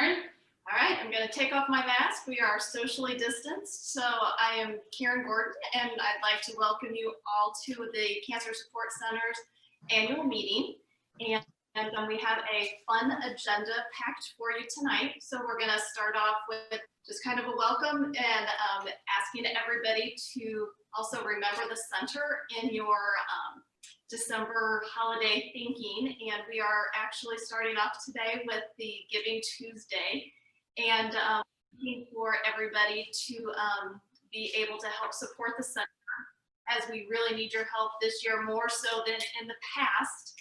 Karen. All right, I'm going to take off my mask. We are socially distanced. So I am Karen Gordon, and I'd like to welcome you all to the Cancer Support Center's annual meeting. And we have a fun agenda packed for you tonight. So we're going to start off with just kind of a welcome and asking everybody to also remember the center in your December holiday thinking. And we are actually starting off today with the Giving Tuesday, and looking for everybody to be able to help support the center, as we really need your help this year more so than in the past.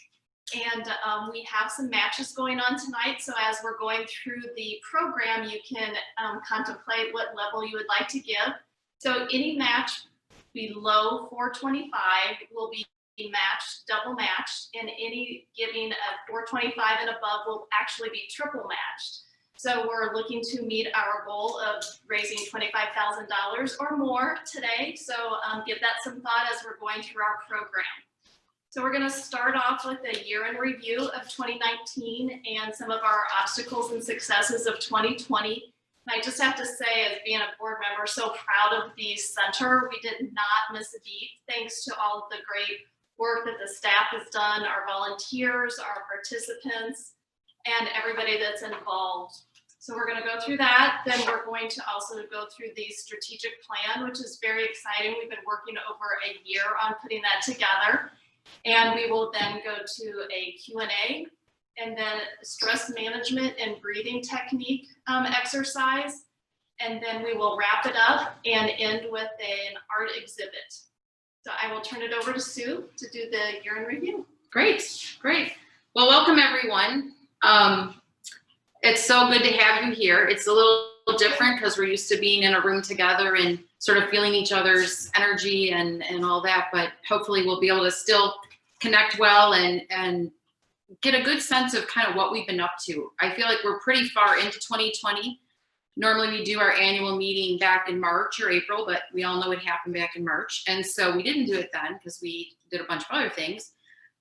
And we have some matches going on tonight. So as we're going through the program, you can contemplate what level you would like to give. So any match below $425 will be matched, double matched, and any giving of $425 and above will actually be triple matched. So we're looking to meet our goal of raising $25,000 or more today. So give that some thought as we're going through our program. So we're going to start off with a year in review of 2019 and some of our obstacles and successes of 2020. And I just have to say, as being a board member, so proud of the center. We did not miss a beat, thanks to all of the great work that the staff has done, our volunteers, our participants, and everybody that's involved. So we're going to go through that. Then we're going to also go through the strategic plan, which is very exciting. We've been working over a year on putting that together. And we will then go to a Q&A, and then stress management and breathing technique exercise. And then we will wrap it up and end with an art exhibit. So I will turn it over to Sue to do the year in review. Great. Well, welcome everyone. It's so good to have you here. It's a little different because we're used to being in a room together and sort of feeling each other's energy and all that, but hopefully we'll be able to still connect well and get a good sense of kind of what we've been up to. I feel like we're pretty far into 2020. Normally we do our annual meeting back in March or April, but we all know what happened back in March. And so we didn't do it then because we did a bunch of other things.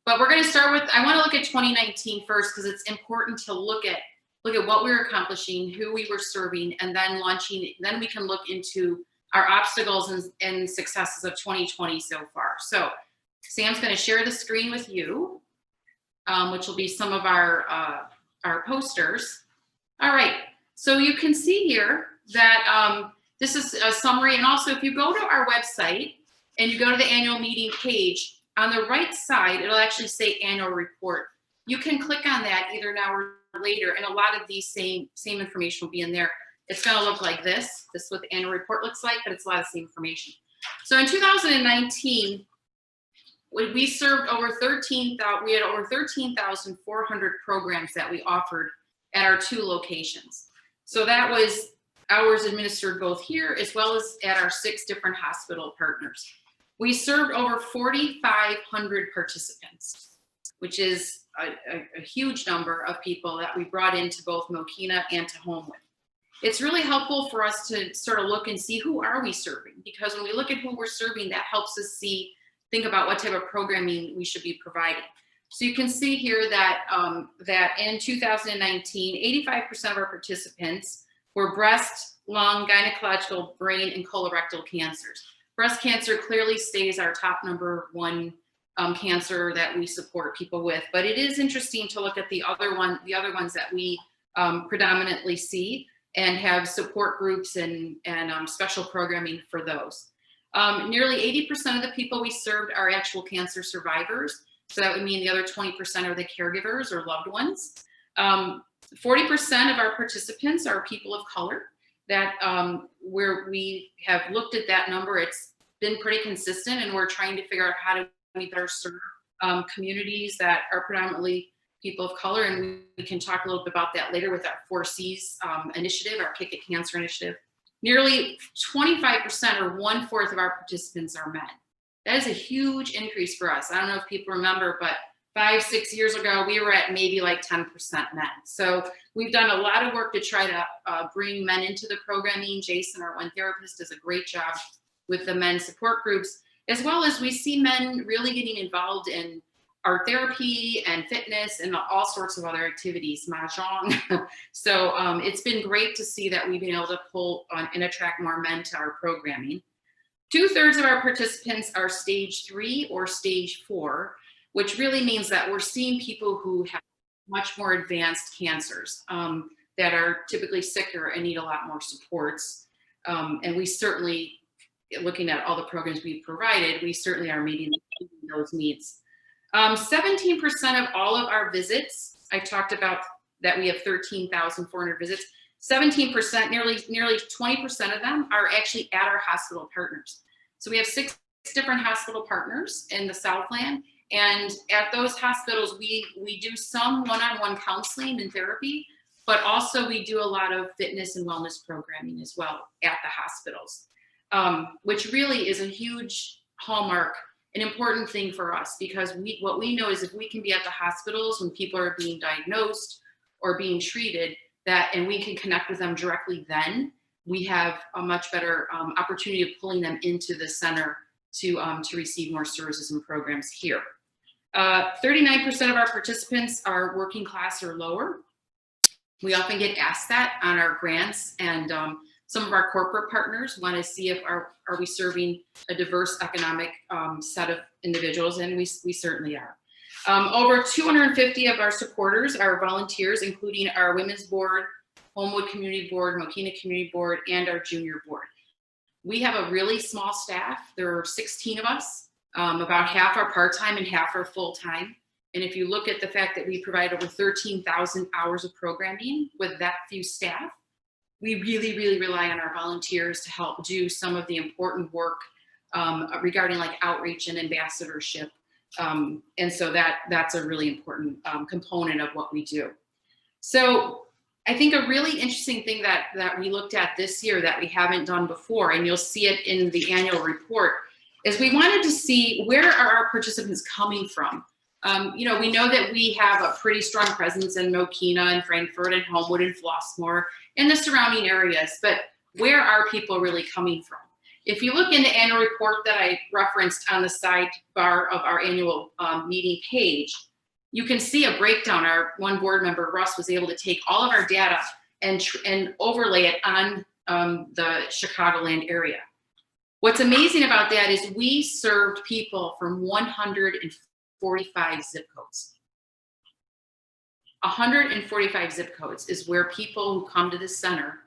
But we're going to start with, I want to look at 2019 first because it's important to look at what we were accomplishing, who we were serving, and then launching. Then we can look into our obstacles and successes of 2020 so far. So Sam's going to share the screen with you, which will be some of our posters. All right. So you can see here that this is a summary. And also, if you go to our website and you go to the annual meeting page, on the right side, it'll actually say annual report. You can click on that either now or later, and a lot of these same information will be in there. It's going to look like this. This is what the annual report looks like, but it's a lot of the same information. So in 2019, we served over 13,000. We had over 13,400 programs that we offered at our 2 locations. So that was hours administered both here as well as at our 6 different hospital partners. We served over 4,500 participants, which is a huge number of people that we brought into both Mokina and to home with. It's really helpful for us to sort of look and see who are we serving, because when we look at who we're serving, that helps us think about what type of programming we should be providing. So you can see here that that in 2019, 85% of our participants were breast, lung, gynecological, brain, and colorectal cancers. Breast cancer clearly stays our top #1 cancer that we support people with, but it is interesting to look at the other ones that we predominantly see and have support groups and special programming for those. Nearly 80% of the people we served are actual cancer survivors. So that would mean the other 20% are the caregivers or loved ones. 40% of our participants are people of color. That where we have looked at that number, it's been pretty consistent, and we're trying to figure out how to we better serve communities that are predominantly people of color, and we can talk a little bit about that later with our 4Cs initiative, our Kick It Cancer initiative. Nearly 25% or 1/4 of our participants are men. That is a huge increase for us. I don't know if people remember, but 5-6 years ago, we were at maybe like 10% men. So we've done a lot of work to try to bring men into the programming. Jason, our one therapist, does a great job with the men's support groups, as well as we see men really getting involved in art therapy and fitness and all sorts of other activities, mahjong. So it's been great to see that we've been able to pull on and attract more men to our programming. 2/3 of our participants are stage 3 or stage 4, which really means that we're seeing people who have much more advanced cancers that are typically sicker and need a lot more supports. And we certainly, looking at all the programs we've provided, we certainly are meeting those needs. 17% of all of our visits, I talked about that we have 13,400 visits. 17%, nearly 20% of them are actually at our hospital partners. So we have 6 different hospital partners in the Southland, and at those hospitals, we do some one-on-one counseling and therapy, but also we do a lot of fitness and wellness programming as well at the hospitals, which really is a huge hallmark, an important thing for us, because what we know is if we can be at the hospitals when people are being diagnosed or being treated, and we can connect with them directly, then we have a much better opportunity of pulling them into the center to receive more services and programs here. 39% of our participants are working class or lower. We often get asked that on our grants, and some of our corporate partners want to see if are we serving a diverse economic set of individuals, and we certainly are. Over 250 of our supporters are volunteers, including our Women's Board, Homewood Community Board, Mokina Community Board, and our Junior Board. We have a really small staff. There are 16 of us. About half are part-time and half are full-time. And if you look at the fact that we provide over 13,000 hours of programming with that few staff, we really, really rely on our volunteers to help do some of the important work regarding like outreach and ambassadorship. And so that's a really important component of what we do. So I think a really interesting thing that we looked at this year that we haven't done before, and you'll see it in the annual report, is we wanted to see where are our participants coming from. We know that we have a pretty strong presence in Mokina and Frankfurt and Homewood and Flossmoor and the surrounding areas, but where are people really coming from? If you look in the annual report that I referenced on the sidebar of our annual meeting page, you can see a breakdown. Our one board member, Russ, was able to take all of our data and overlay it on the Chicagoland area. What's amazing about that is we served people from 145 zip codes. 145 zip codes is where people who come to the center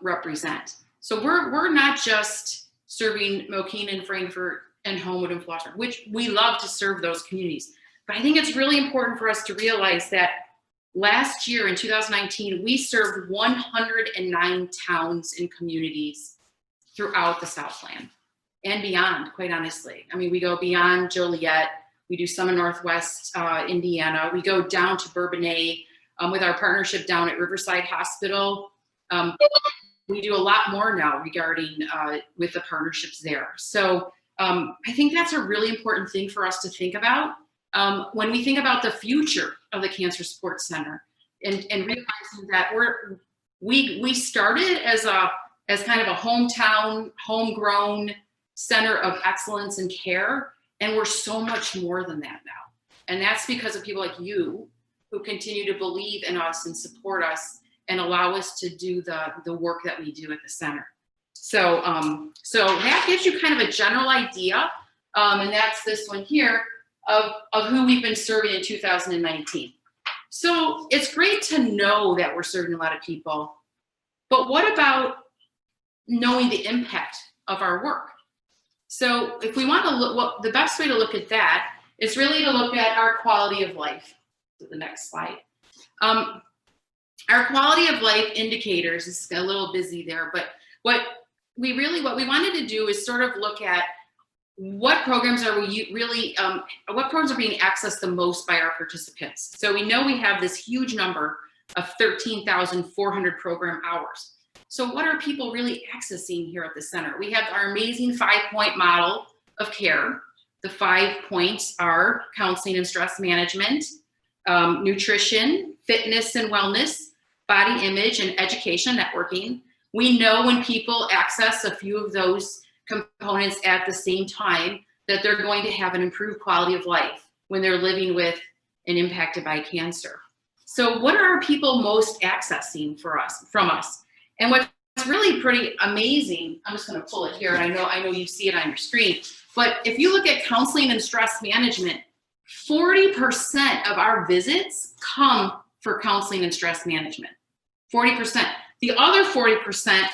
represent. So we're not just serving Mokina and Frankfurt and Homewood and Flossmoor, which we love to serve those communities. But I think it's really important for us to realize that last year in 2019, we served 109 towns and communities throughout the Southland and beyond, quite honestly. I mean, we go beyond Joliet. We do some in Northwest Indiana. We go down to Bourbonnais with our partnership down at Riverside Hospital. We do a lot more now regarding with the partnerships there. So I think that's a really important thing for us to think about when we think about the future of the Cancer Support Center, and realizing that we started as kind of a hometown, homegrown center of excellence and care, and we're so much more than that now. And that's because of people like you who continue to believe in us and support us and allow us to do the work that we do at the center. So that gives you kind of a general idea, and that's this one here of who we've been serving in 2019. So it's great to know that we're serving a lot of people, but what about knowing the impact of our work? So if we want to look, the best way to look at that is really to look at our quality of life. To the next slide. Our quality of life indicators is a little busy there, but what we wanted to do is sort of look at what programs are what programs are being accessed the most by our participants. So we know we have this huge number of 13,400 program hours. So what are people really accessing here at the center? We have our amazing 5-point model of care. The 5 points are counseling and stress management, nutrition, fitness and wellness, body image, and education networking. We know when people access a few of those components at the same time that they're going to have an improved quality of life, when they're living with and impacted by cancer. So what are people most accessing from us? And what's really pretty amazing, I'm just going to pull it here, and I know you see it on your screen, but if you look at counseling and stress management, 40% of our visits come for counseling and stress management. 40%. The other 40%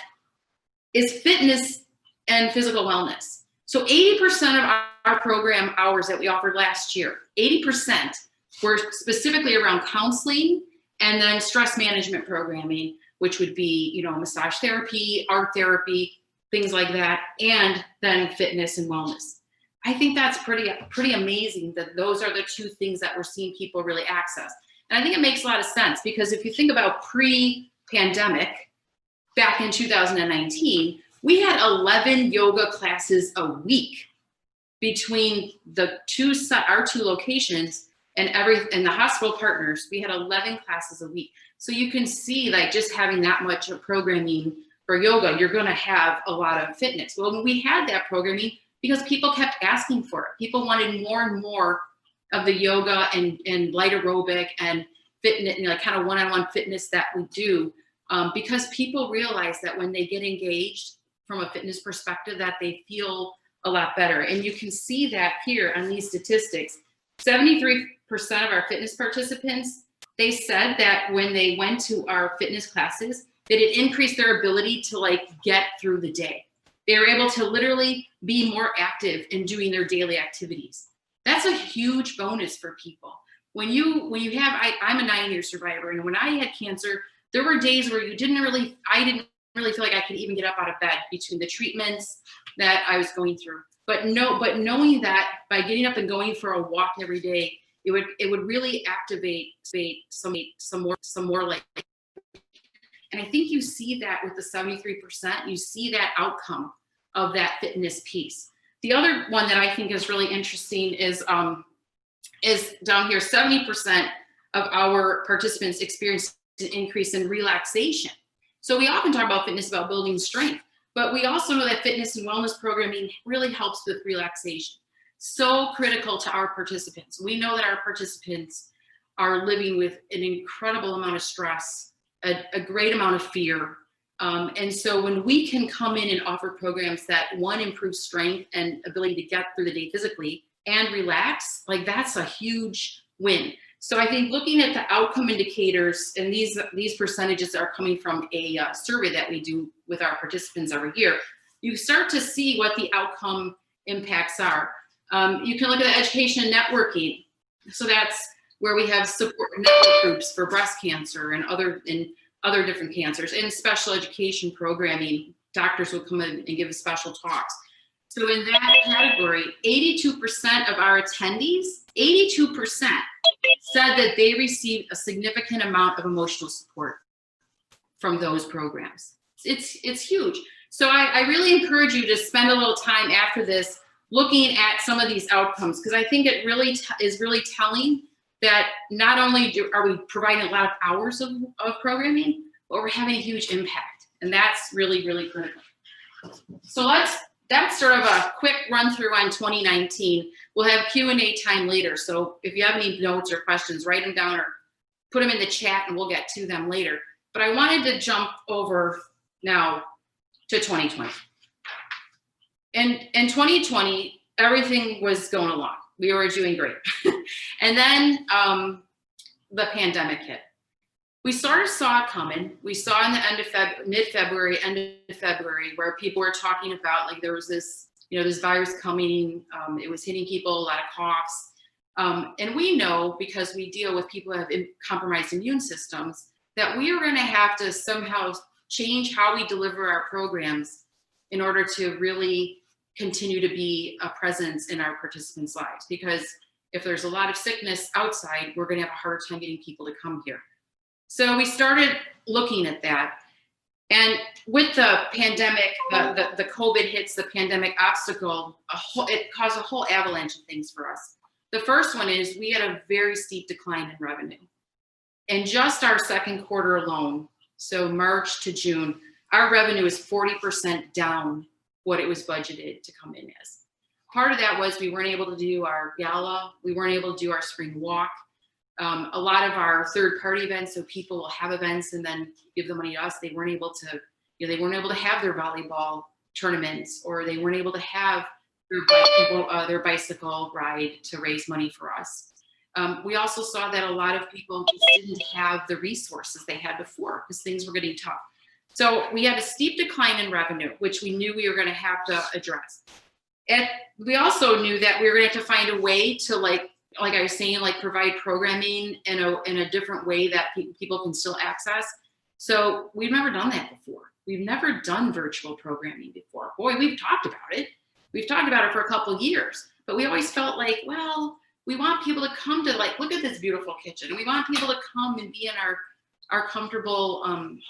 is fitness and physical wellness. So 80% of our program hours that we offered last year, 80% were specifically around counseling and then stress management programming, which would be, you know, massage therapy, art therapy, things like that, and then fitness and wellness. I think that's pretty amazing that those are the two things that we're seeing people really access. And I think it makes a lot of sense, because if you think about pre-pandemic, back in 2019, we had 11 yoga classes a week between our two locations and the hospital partners. We had 11 classes a week. So you can see, like, just having that much of programming for yoga, you're going to have a lot of fitness. Well, we had that programming because people kept asking for it. People wanted more and more of the yoga and light aerobic and fitness, you know, like kind of one-on-one fitness that we do, because people realize that when they get engaged from a fitness perspective, that they feel a lot better. And you can see that here on these statistics. 73% of our fitness participants, they said that when they went to our fitness classes, that it increased their ability to, like, get through the day. They were able to literally be more active in doing their daily activities. That's a huge bonus for people. When you have, I'm a 9-year survivor, and when I had cancer, there were days where I didn't really feel like I could even get up out of bed between the treatments that I was going through. But knowing that by getting up and going for a walk every day, it would really activate some more like. And I think you see that with the 73%, you see that outcome of that fitness piece. The other one that I think is really interesting is down here. 70% of our participants experienced an increase in relaxation. So we often talk about fitness, about building strength, but we also know that fitness and wellness programming really helps with relaxation. So critical to our participants. We know that our participants are living with an incredible amount of stress, a great amount of fear. And so when we can come in and offer programs that, one, improve strength and ability to get through the day physically and relax, like, that's a huge win. So I think looking at the outcome indicators, and these percentages are coming from a survey that we do with our participants every year, you start to see what the outcome impacts are. You can look at the education and networking. So that's where we have support network groups for breast cancer and other different cancers, and special education programming. Doctors will come in and give special talks. So in that category, 82% of our attendees, 82% said that they received a significant amount of emotional support from those programs. It's huge. So I really encourage you to spend a little time after this looking at some of these outcomes, because I think it really is really telling that not only are we providing a lot of hours of programming, but we're having a huge impact. And that's really, really critical. So that's sort of a quick run through on 2019. We'll have Q&A time later. So if you have any notes or questions, write them down or put them in the chat and we'll get to them later. But I wanted to jump over now to 2020. And in 2020, everything was going along. We were doing great. And then the pandemic hit. We saw it coming. We saw in the end of mid-February, end of February, where people were talking about, like, there was this, this virus coming. It was hitting people, a lot of coughs. And we know, because we deal with people who have compromised immune systems, that we are going to have to somehow change how we deliver our programs in order to really continue to be a presence in our participants' lives. Because if there's a lot of sickness outside, we're going to have a harder time getting people to come here. So we started looking at that. And with the pandemic, the COVID hits, the pandemic obstacle, it caused a whole avalanche of things for us. The first one is we had a very steep decline in revenue. And just our second quarter alone, so March to June, our revenue is 40% down what it was budgeted to come in as. part of that was we weren't able to do our gala. We weren't able to do our spring walk. A lot of our third-party events, so people will have events and then give the money to us. They weren't able to, they weren't able to have their volleyball tournaments, or they weren't able to have their bicycle ride to raise money for us. We also saw that a lot of people just didn't have the resources they had before because things were getting tough. So we had a steep decline in revenue, which we knew we were going to have to address. And we also knew that we were going to have to find a way to, like I was saying, like provide programming in a different way that people can still access. So we've never done that before. We've never done virtual programming before. Boy, we've talked about it. We've talked about it for a couple of years, but we always felt like, well, we want people to come to, like, look at this beautiful kitchen. We want people to come and be in our comfortable,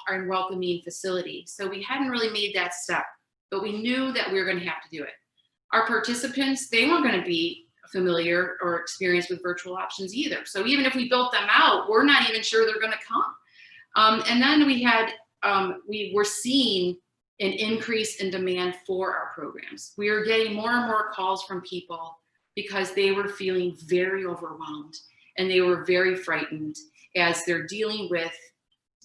our welcoming facility. So we hadn't really made that step, but we knew that we were going to have to do it. Our participants, they weren't going to be familiar or experienced with virtual options either. So even if we built them out, we're not even sure they're going to come. And then we were seeing an increase in demand for our programs. We were getting more and more calls from people because they were feeling very overwhelmed and they were very frightened as they're dealing with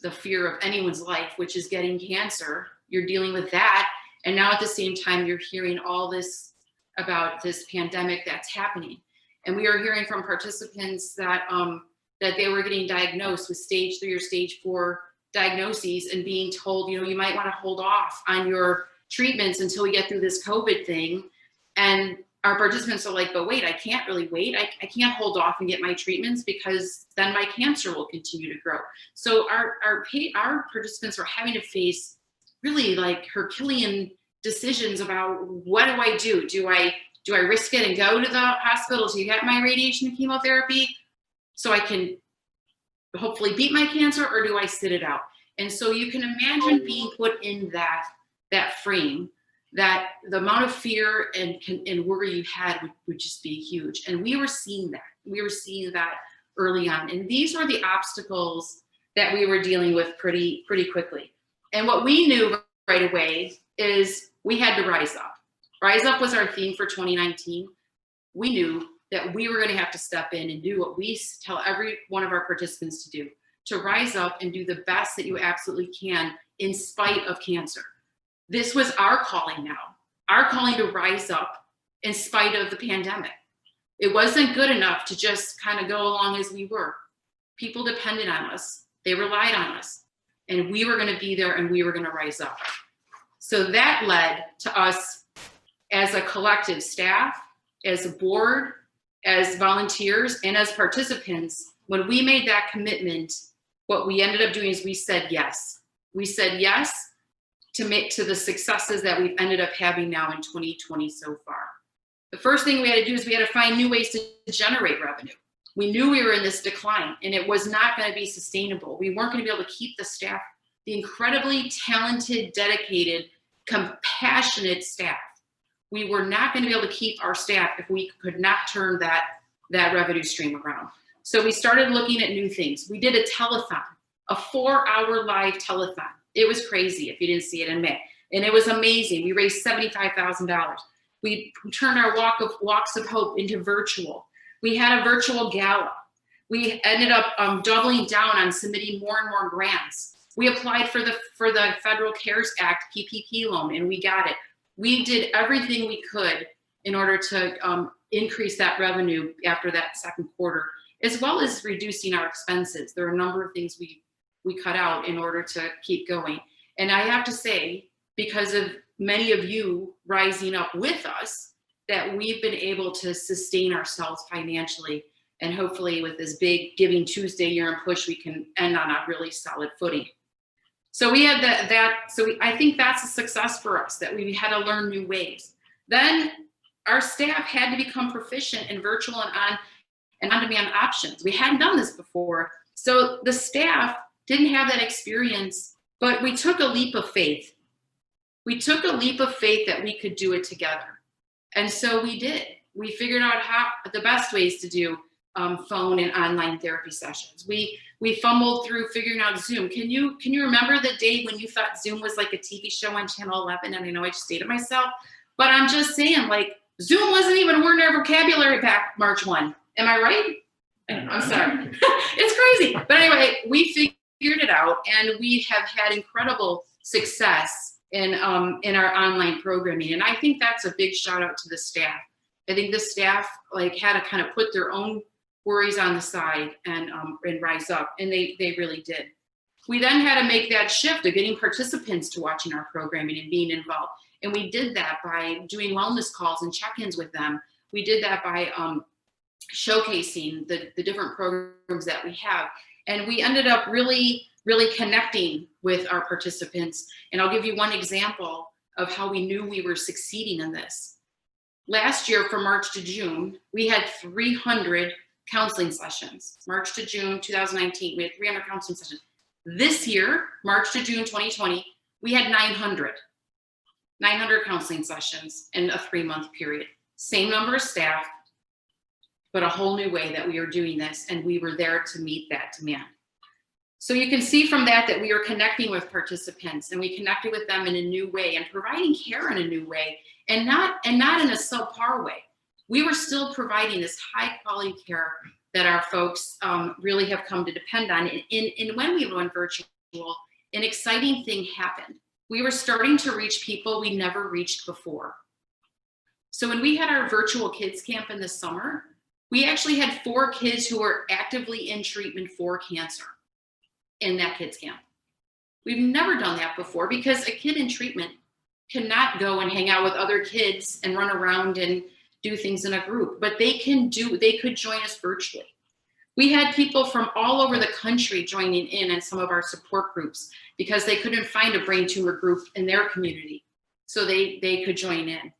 the fear of anyone's life, which is getting cancer. You're dealing with that. And now at the same time, you're hearing all this about this pandemic that's happening. And we are hearing from participants that that they were getting diagnosed with stage 3 or stage 4 diagnoses and being told, you might want to hold off on your treatments until we get through this COVID thing. And our participants are like, but wait, I can't really wait. I can't hold off and get my treatments because then my cancer will continue to grow. So our participants are having to face really like Herculean decisions about what do I do? Do I risk it and go to the hospital to get my radiation and chemotherapy so I can hopefully beat my cancer, or do I sit it out? And so you can imagine being put in that frame, that the amount of fear and worry you had would just be huge. And we were seeing that. We were seeing that early on. And these were the obstacles that we were dealing with pretty quickly. And what we knew right away is we had to rise up. Rise up was our theme for 2019. We knew that we were going to have to step in and do what we tell every one of our participants to do, to rise up and do the best that you absolutely can in spite of cancer. This was our calling now, our calling to rise up in spite of the pandemic. It wasn't good enough to just kind of go along as we were. People depended on us. They relied on us. And we were going to be there and we were going to rise up. So that led to us as a collective staff, as a board, as volunteers, and as participants. When we made that commitment, what we ended up doing is we said yes. We said yes to the successes that we've ended up having now in 2020 so far. The first thing we had to do is we had to find new ways to generate revenue. We knew we were in this decline and it was not going to be sustainable. We weren't going to be able to keep the staff, the incredibly talented, dedicated, compassionate staff. We were not going to be able to keep our staff if we could not turn that revenue stream around. So we started looking at new things. We did a telethon, a 4-hour live telethon. It was crazy if you didn't see it in May. And it was amazing. We raised $75,000. We turned our Walks of Hope into virtual. We had a virtual gala. We ended up doubling down on submitting more and more grants. We applied for the Federal CARES Act PPP loan and we got it. We did everything we could in order to increase that revenue after that second quarter, as well as reducing our expenses. There are a number of things we cut out in order to keep going. And I have to say, because of many of you rising up with us, that we've been able to sustain ourselves financially. And hopefully with this big Giving Tuesday year and push, we can end on a really solid footing. So we had I think that's a success for us, that we had to learn new ways. Then our staff had to become proficient in virtual and on-demand options. We hadn't done this before. So the staff didn't have that experience, but we took a leap of faith. We took a leap of faith that we could do it together. And so we did. We figured out the best ways to do phone and online therapy sessions. We fumbled through figuring out Zoom. Can you remember the day when you thought Zoom was like a TV show on Channel 11? And I know I just dated myself, but I'm just saying, like, Zoom wasn't even a word in our vocabulary back March 1. Am I right? I'm sorry. It's crazy. But anyway, we figured it out, and we have had incredible success in our online programming. And I think that's a big shout out to the staff. I think the staff like had to kind of put their own worries on the side and rise up, and they really did. We then had to make that shift of getting participants to watching our programming and being involved. And we did that by doing wellness calls and check-ins with them. We did that by showcasing the different programs that we have. And we ended up really connecting with our participants. And I'll give you one example of how we knew we were succeeding in this. Last year, from March to June, we had 300 counseling sessions. March to June 2019, we had 300 counseling sessions. This year, March to June 2020, we had 900 counseling sessions in a 3-month period. Same number of staff, but a whole new way that we are doing this, and we were there to meet that demand. So you can see from that we are connecting with participants, and we connected with them in a new way and providing care in a new way, and not in a subpar way. We were still providing this high quality care that our folks really have come to depend on. And when we went virtual, an exciting thing happened. We were starting to reach people we never reached before. So when we had our virtual kids camp in the summer, we actually had 4 kids who were actively in treatment for cancer in that kids camp. We've never done that before because a kid in treatment cannot go and hang out with other kids and run around and do things in a group, but they could join us virtually. We had people from all over the country joining in some of our support groups because they couldn't find a brain tumor group in their community. So they could join in.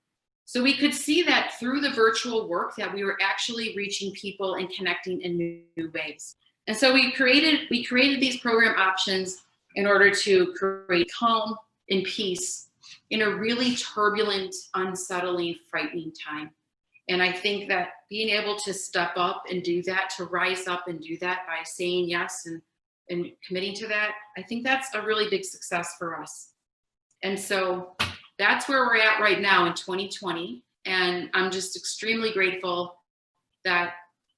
So we could see that through the virtual work that we were actually reaching people and connecting in new ways. And so we created these program options in order to create calm and peace in a really turbulent, unsettling, frightening time. And I think that being able to step up and do that, to rise up and do that by saying yes and committing to that, I think that's a really big success for us. And so that's where we're at right now in 2020. And I'm just extremely grateful that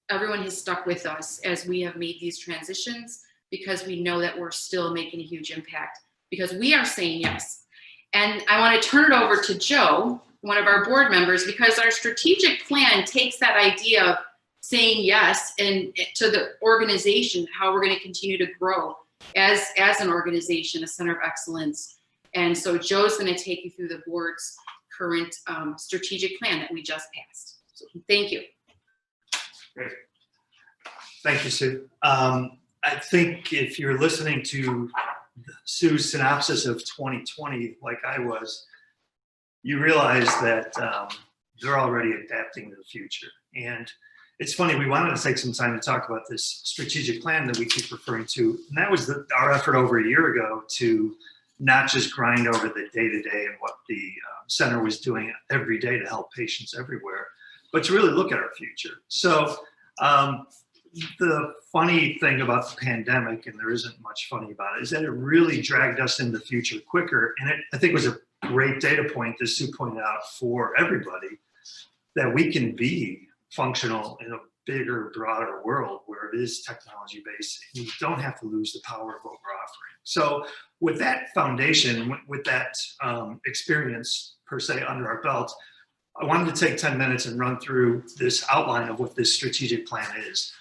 everyone has stuck with us as we have made these transitions, because we know that we're still making a huge impact because we are saying yes. And I want to turn it over to Joe, one of our board members, because our strategic plan takes that idea of saying yes and to the organization, how we're going to continue to grow as an organization, a center of excellence. And so Joe's going to take you through the board's current strategic plan that we just passed. So thank you. Great. Thank you, Sue. I think if you're listening to Sue's synopsis of 2020, like I was, you realize that they're already adapting to the future. And it's funny, we wanted to take some time to talk about this strategic plan that we keep referring to. And that was our effort over a year ago to not just grind over the day-to-day and what the center was doing every day to help patients everywhere, but to really look at our future. So the funny thing about the pandemic, and there isn't much funny about it, is that it really dragged us into the future quicker. And I think it was a great data point, as Sue pointed out, for everybody, that we can be functional in a bigger, broader world where it is technology-based, and you don't have to lose the power of what we're offering. So with that foundation, with that experience, per se, under our belt, I wanted to take 10 minutes and run through this outline of what this strategic plan is.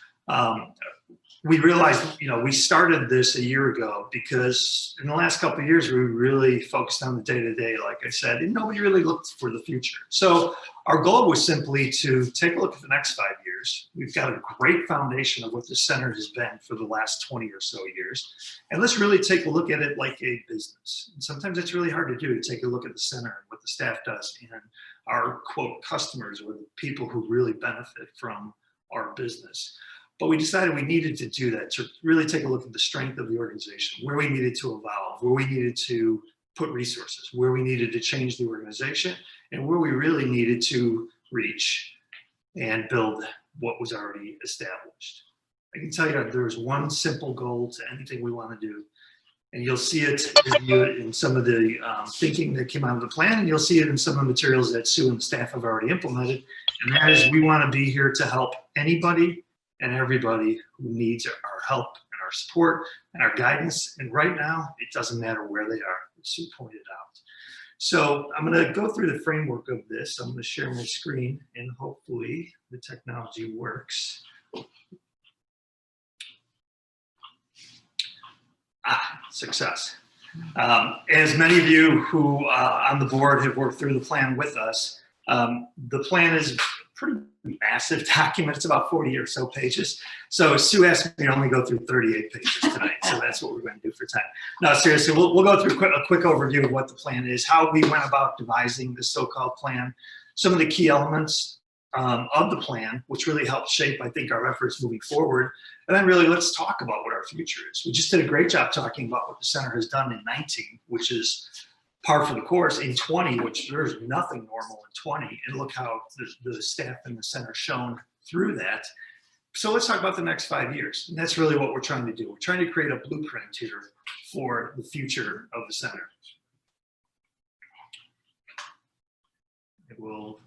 We realized, we started this a year ago because in the last couple of years, we really focused on the day-to-day, like I said, and nobody really looked for the future. So our goal was simply to take a look at the next 5 years. We've got a great foundation of what the center has been for the last 20 or so years. And let's really take a look at it like a business. And sometimes it's really hard to do, to take a look at the center and what the staff does and our, quote, customers, or the people who really benefit from our business. But we decided we needed to do that, to really take a look at the strength of the organization, where we needed to evolve, where we needed to put resources, where we needed to change the organization, and where we really needed to reach and build what was already established. I can tell you there was one simple goal to anything we want to do, And you'll see it in some of the thinking that came out of the plan, and you'll see it in some of the materials that Sue and the staff have already implemented. And that is, we want to be here to help anybody and everybody who needs our help and our support and our guidance. And right now, it doesn't matter where they are, as Sue pointed out. So I'm going to go through the framework of this. I'm going to share my screen, and hopefully the technology works. Success. As many of you who on the board have worked through the plan with us, the plan is a pretty massive document. It's about 40 or so pages. So Sue asked me to only go through 38 pages tonight. So that's what we're going to do for time. No, seriously, we'll go through a quick overview of what the plan is, how we went about devising this so-called plan, some of the key elements of the plan, which really helped shape, I think, our efforts moving forward. And then really, let's talk about what our future is. We just did a great job talking about what the center has done in 19, which is par for the course, in 20, which there's nothing normal in 20. And look how the staff in the center shown through that. So let's talk about the next 5 years. And that's really what we're trying to do. We're trying to create a blueprint here for the future of the center. It will.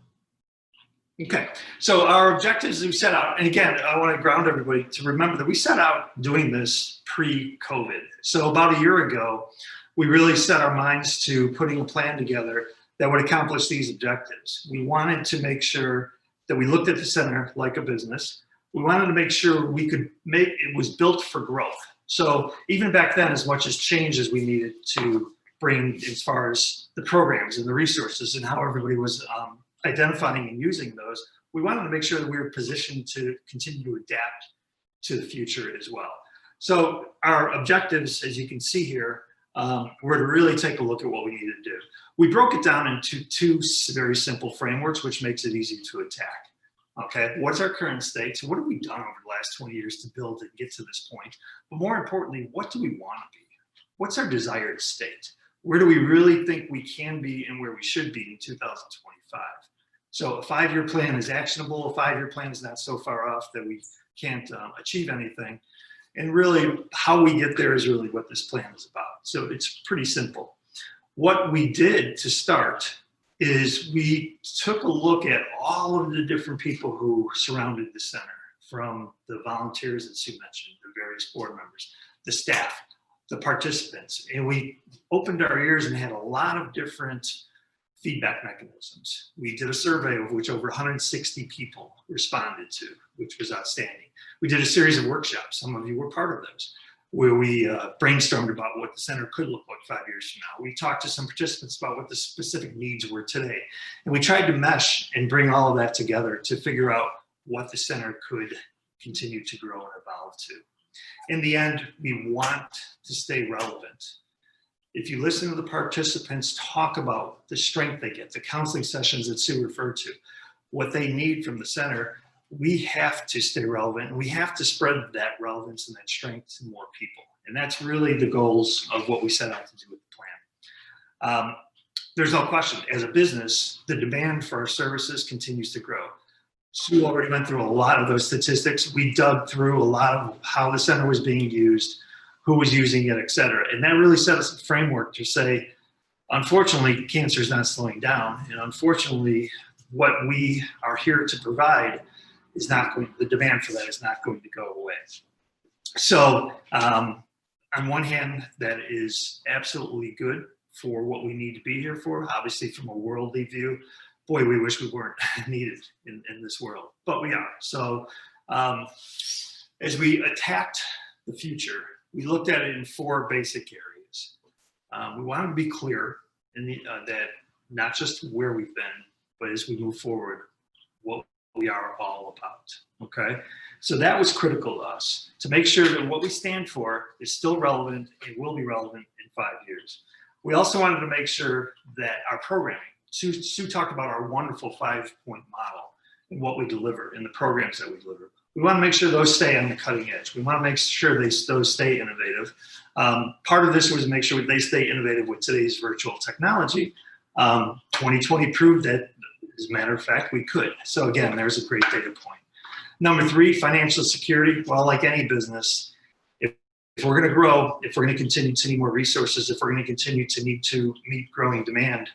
Okay, so our objectives we set out, and again, I want to ground everybody to remember that we set out doing this pre-COVID. So about a year ago, we really set our minds to putting a plan together that would accomplish these objectives. We wanted to make sure that we looked at the center like a business. We wanted to make sure we could make it was built for growth. So even back then, as much as change as we needed to bring as far as the programs and the resources and how everybody was identifying and using those, we wanted to make sure that we were positioned to continue to adapt to the future as well. So our objectives, as you can see here, were to really take a look at what we needed to do. We broke it down into two very simple frameworks, which makes it easy to attack. Okay, what's our current state? So what have we done over the last 20 years to build and get to this point? But more importantly, what do we want to be? What's our desired state? Where do we really think we can be and where we should be in 2025? So a 5-year plan is actionable. A 5-year plan is not so far off that we can't achieve anything. And really, how we get there is really what this plan is about. So it's pretty simple. What we did to start is we took a look at all of the different people who surrounded the center, from the volunteers that Sue mentioned, the various board members, the staff, the participants, and we opened our ears and had a lot of different feedback mechanisms. We did a survey of which over 160 people responded to, which was outstanding. We did a series of workshops. Some of you were part of those, where we brainstormed about what the center could look like 5 years from now. We talked to some participants about what the specific needs were today. And we tried to mesh and bring all of that together to figure out what the center could continue to grow and evolve to. In the end, we want to stay relevant. If you listen to the participants talk about the strength they get, the counseling sessions that Sue referred to, what they need from the center, we have to stay relevant, and we have to spread that relevance and that strength to more people. And that's really the goals of what we set out to do with the plan. There's no question, as a business, the demand for our services continues to grow. Sue already went through a lot of those statistics. We dug through a lot of how the center was being used, who was using it, et cetera. And that really set us a framework to say, unfortunately, cancer is not slowing down. And unfortunately, what we are here to provide is not going, the demand for that is not going to go away. So on one hand, that is absolutely good for what we need to be here for. Obviously, from a worldly view, boy, we wish we weren't needed in this world, but we are. So as we attacked the future, we looked at it in 4 basic areas. We wanted to be clear in that not just where we've been, but as we move forward, what we are all about, okay? So that was critical to us, to make sure that what we stand for is still relevant and will be relevant in 5 years. We also wanted to make sure that our programming, Sue talked about our wonderful 5-point model and what we deliver and the programs that we deliver. We want to make sure those stay on the cutting edge. We want to make sure those stay innovative. Part of this was to make sure they stay innovative with today's virtual technology. 2020 proved that, as a matter of fact, we could. So again, there's a great data point. Number 3, financial security. Well, like any business, if if we're going to grow, if we're going to continue to need more resources, if we're going to continue to need to meet growing demand,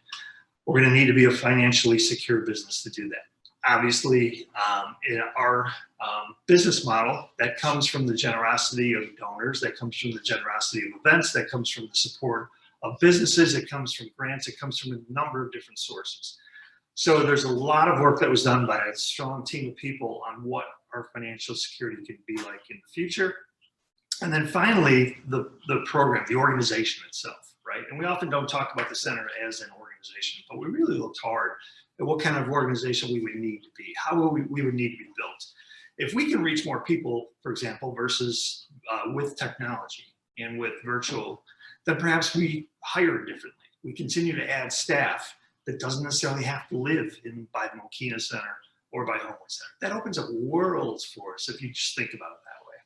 we're going to need to be a financially secure business to do that. Obviously, in our business model, that comes from the generosity of donors, that comes from the generosity of events, that comes from the support of businesses, it comes from grants, it comes from a number of different sources. So there's a lot of work that was done by a strong team of people on what our financial security could be like in the future. And then finally, the program, the organization itself, right? And we often don't talk about the center as an organization, but we really looked hard at what kind of organization we would need to be, how we would need to be built. If we can reach more people, for example, versus with technology and with virtual, then perhaps we hire differently. We continue to add staff that doesn't necessarily have to live by the Mokina Center or by Homewood Center. That opens up worlds for us if you just think about it that way.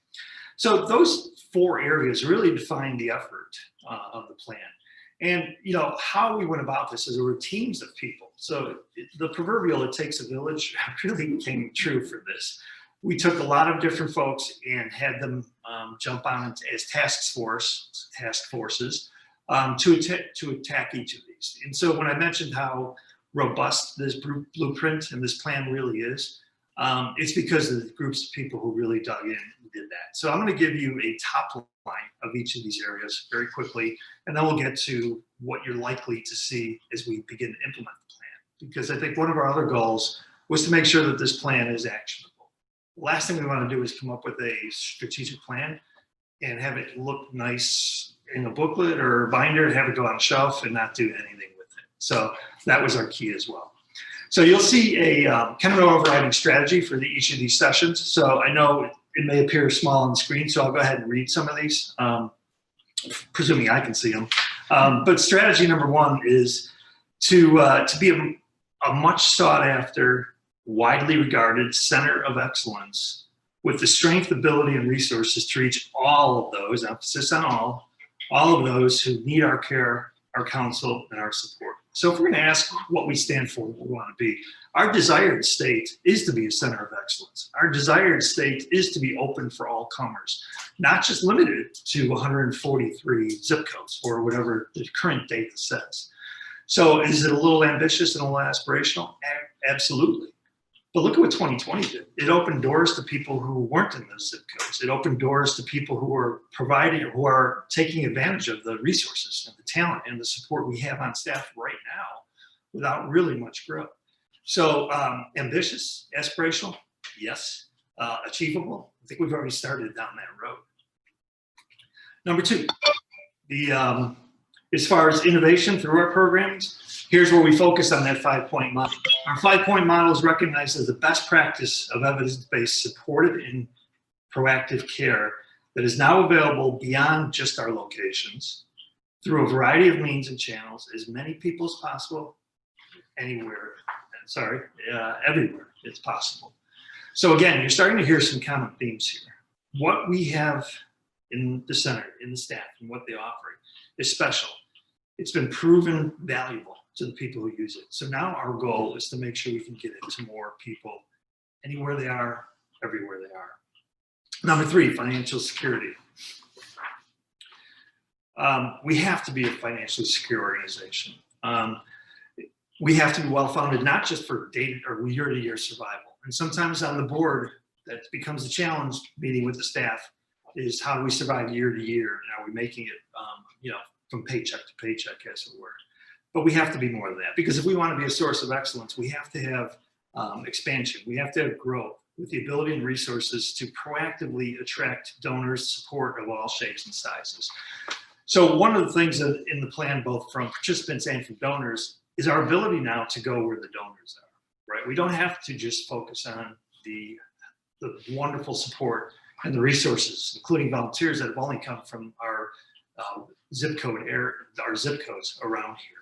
So those 4 areas really define the effort of the plan. And how we went about this is there were teams of people. So the proverbial "it takes a village" really came true for this. We took a lot of different folks and had them jump on as task forces to attack each of these. And so when I mentioned how robust this blueprint and this plan really is, it's because of the groups of people who really dug in and did that. So I'm going to give you a top line of each of these areas very quickly, and then we'll get to what you're likely to see as we begin to implement the plan. Because I think one of our other goals was to make sure that this plan is actionable. The last thing we want to do is come up with a strategic plan and have it look nice in a booklet or a binder and have it go on a shelf and not do anything with it. So that was our key as well. So you'll see a kind of an overriding strategy for each of these sessions. So I know it may appear small on the screen, so I'll go ahead and read some of these, presuming I can see them. But strategy number 1 is to be a much sought after, widely regarded center of excellence with the strength, ability, and resources to reach all of those, emphasis on all of those who need our care, our counsel, and our support. So if we're going to ask what we stand for, what we want to be, our desired state is to be a center of excellence. Our desired state is to be open for all comers, not just limited to 143 zip codes or whatever the current data says. So is it a little ambitious and a little aspirational? Absolutely. But look at what 2020 did. It opened doors to people who weren't in those zip codes. It opened doors to people who are who are taking advantage of the resources and the talent and the support we have on staff right now without really much growth. So ambitious, aspirational, yes. Achievable, I think we've already started down that road. Number 2, as far as innovation through our programs, here's where we focus on that 5-point model. Our 5-point model is recognized as the best practice of evidence-based supportive and proactive care that is now available beyond just our locations through a variety of means and channels, as many people as possible, everywhere it's possible. So again, you're starting to hear some common themes here. What we have in the center, in the staff, and what they offer is special. It's been proven valuable to the people who use it. So now our goal is to make sure we can get it to more people anywhere they are, everywhere they are. Number 3, financial security. We have to be a financially secure organization. We have to be well-founded, not just for day or year-to-year survival. And sometimes on the board, that becomes a challenge meeting with the staff is how do we survive year to year? And are we making it, from paycheck to paycheck, as it were? But we have to be more than that, because if we want to be a source of excellence, we have to have expansion. We have to have growth with the ability and resources to proactively attract donors, support of all shapes and sizes. So one of the things that in the plan, both from participants and from donors, is our ability now to go where the donors are, right? We don't have to just focus on the wonderful support and the resources, including volunteers that have only come from our zip codes around here.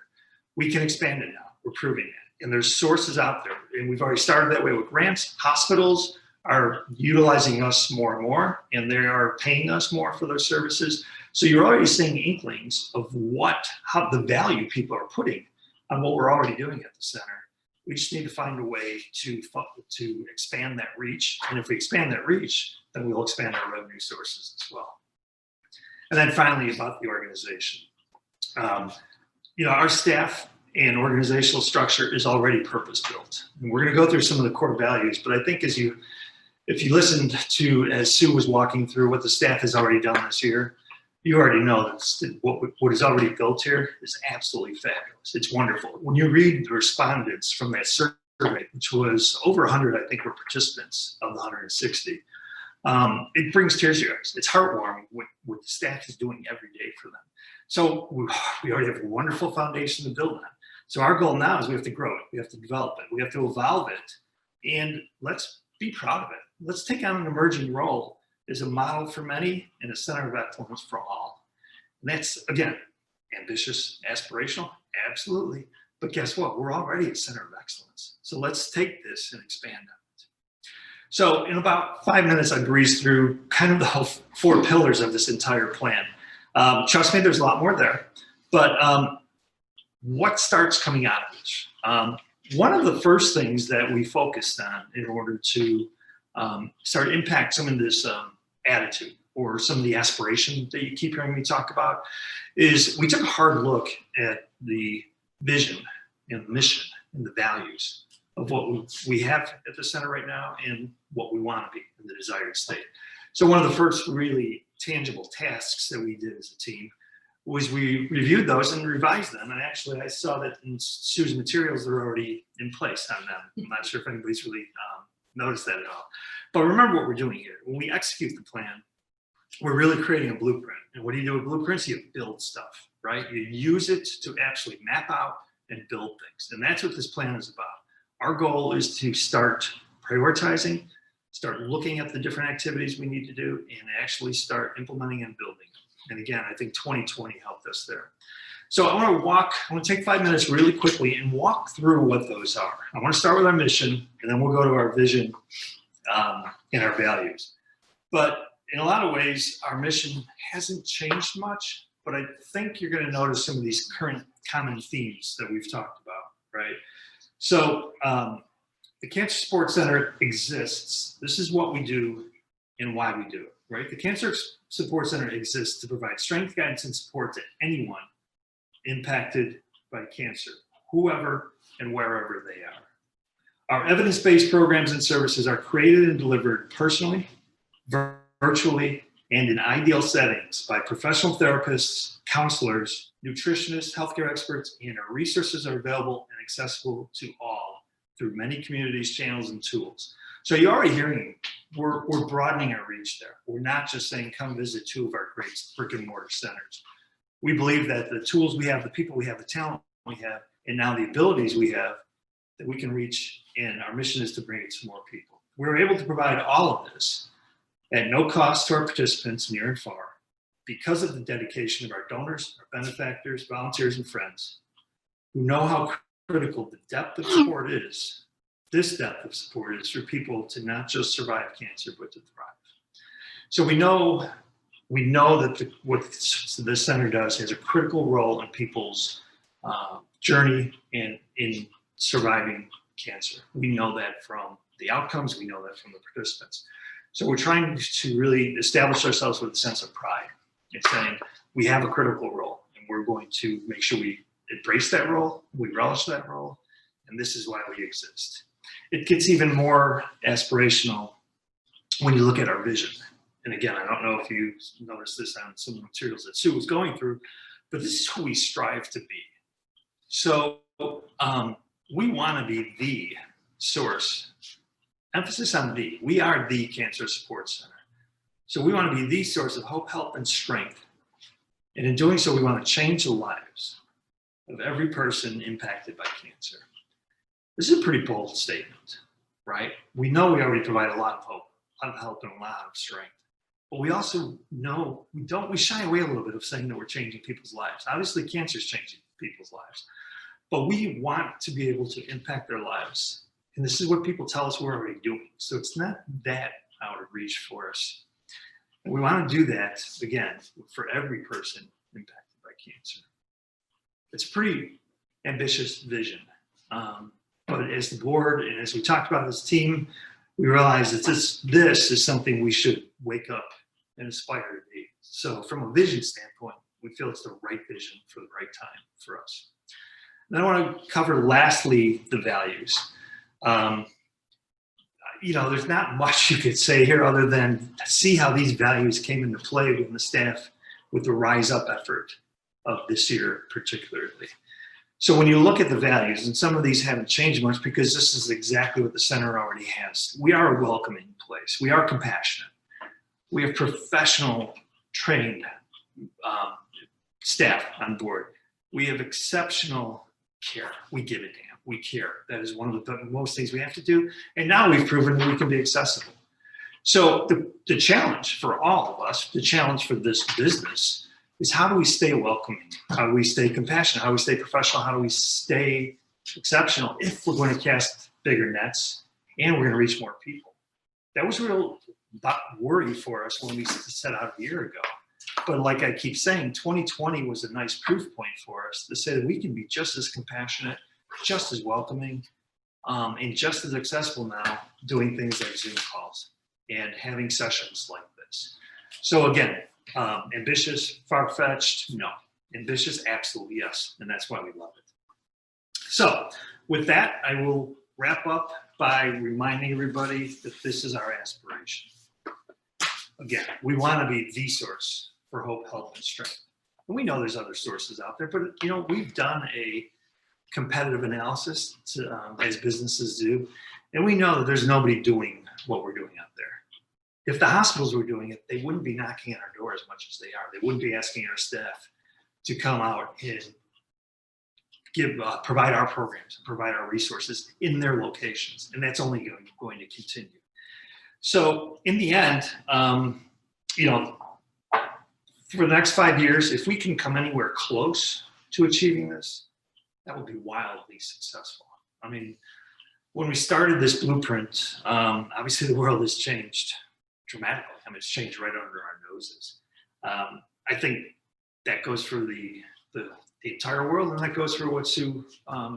We can expand it now. We're proving it. And there's sources out there. And we've already started that way with grants. Hospitals are utilizing us more and more, and they are paying us more for their services. So you're already seeing inklings of how the value people are putting on what we're already doing at the center. We just need to find a way to expand that reach. And if we expand that reach, then we'll expand our revenue sources as well. And then finally, about the organization. Our staff and organizational structure is already purpose-built. And we're going to go through some of the core values, but I think if you listened to, as Sue was walking through what the staff has already done this year, you already know that what is already built here is absolutely fabulous. It's wonderful. When you read the respondents from that survey, which was over 100, I think, were participants of the 160, it brings tears to your eyes. It's heartwarming what the staff is doing every day for them. So we already have a wonderful foundation to build on. So our goal now is we have to grow it. We have to develop it. We have to evolve it. And let's be proud of it. Let's take on an emerging role as a model for many and a center of excellence for all. And that's, again, ambitious, aspirational, absolutely. But guess what? We're already a center of excellence. So let's take this and expand on it. So in about 5 minutes, I breezed through kind of the 4 pillars of this entire plan. Trust me, there's a lot more there. But what starts coming out of this? One of the first things that we focused on in order to start impact some of this attitude or some of the aspiration that you keep hearing me talk about is we took a hard look at the vision and mission and the values of what we have at the center right now and what we want to be in the desired state. So one of the first really tangible tasks that we did as a team was we reviewed those and revised them. And actually, I saw that in Sue's materials, they're already in place on them. I'm not sure if anybody's really noticed that at all. But remember what we're doing here. When we execute the plan, we're really creating a blueprint. And what do you do with blueprints? You build stuff, right? You use it to actually map out and build things. And that's what this plan is about. Our goal is to start prioritizing, start looking at the different activities we need to do, and actually start implementing and building. And again, I think 2020 helped us there. So I want to take 5 minutes really quickly and walk through what those are. I want to start with our mission, and then we'll go to our vision and our values. But in a lot of ways, our mission hasn't changed much, but I think you're going to notice some of these current common themes that we've talked about, right? So the Cancer Support Center exists. This is what we do and why we do it, right? The Cancer Support Center exists to provide strength, guidance, and support to anyone impacted by cancer, whoever and wherever they are. Our evidence-based programs and services are created and delivered personally, virtually, and in ideal settings by professional therapists, counselors, nutritionists, healthcare experts, and our resources are available and accessible to all through many communities, channels, and tools. So you're already hearing, we're broadening our reach there. We're not just saying, come visit 2 of our great brick and mortar centers. We believe that the tools we have, the people we have, the talent we have, and now the abilities we have, that we can reach, and our mission is to bring it to more people. We're able to provide all of this at no cost to our participants near and far because of the dedication of our donors, our benefactors, volunteers, and friends who know how critical the depth of support is. This depth of support is for people to not just survive cancer, but to thrive. So we know that what this center does has a critical role in people's journey and in surviving cancer. We know that from the outcomes, we know that from the participants. So we're trying to really establish ourselves with a sense of pride in saying we have a critical role and we're going to make sure we embrace that role, we relish that role, and this is why we exist. It gets even more aspirational when you look at our vision. And again, I don't know if you noticed this on some of the materials that Sue was going through, but this is who we strive to be. So we want to be the source, emphasis on the, we are the Cancer Support Center. So we want to be the source of hope, help, and strength. And in doing so, we want to change the lives of every person impacted by cancer. This is a pretty bold statement, right? We know we already provide a lot of hope, a lot of help, and a lot of strength. But we also know we shy away a little bit of saying that we're changing people's lives. Obviously, cancer is changing people's lives, but we want to be able to impact their lives. And this is what people tell us we're already doing. So it's not that out of reach for us. And we want to do that, again, for every person impacted by cancer. It's a pretty ambitious vision. But as the board and as we talked about as a team, we realized that this is something we should wake up and aspire to be. So from a vision standpoint, we feel it's the right vision for the right time for us. Then I want to cover lastly the values. There's not much you could say here other than see how these values came into play with the staff with the Rise Up effort of this year particularly. So when you look at the values, and some of these haven't changed much because this is exactly what the center already has. We are a welcoming place. We are compassionate. We have professional, trained staff on board. We have exceptional care. We give a damn. We care. That is one of the most things we have to do. And now we've proven that we can be accessible. So the challenge for all of us, the challenge for this business is how do we stay welcoming? How do we stay compassionate? How do we stay professional? How do we stay exceptional if we're going to cast bigger nets and we're going to reach more people? That was a real worry for us when we set out a year ago. But like I keep saying, 2020 was a nice proof point for us to say that we can be just as compassionate, just as welcoming, and just as accessible now doing things like Zoom calls and having sessions like this. So again, ambitious, far-fetched, no. Ambitious, absolutely yes. And that's why we love it. So with that, I will wrap up by reminding everybody that this is our aspiration. Again, we want to be the source for hope, help, and strength. And we know there's other sources out there, but we've done a competitive analysis as businesses do, and we know that there's nobody doing what we're doing out there. If the hospitals were doing it, they wouldn't be knocking on our door as much as they are. They wouldn't be asking our staff to come out and provide our programs, provide our resources in their locations, and that's only going to continue. So in the end, for the next 5 years, if we can come anywhere close to achieving this, that would be wildly successful. I mean, when we started this blueprint, obviously the world has changed dramatically. I mean, it's changed right under our noses. I think that goes for the entire world, and that goes for what Sue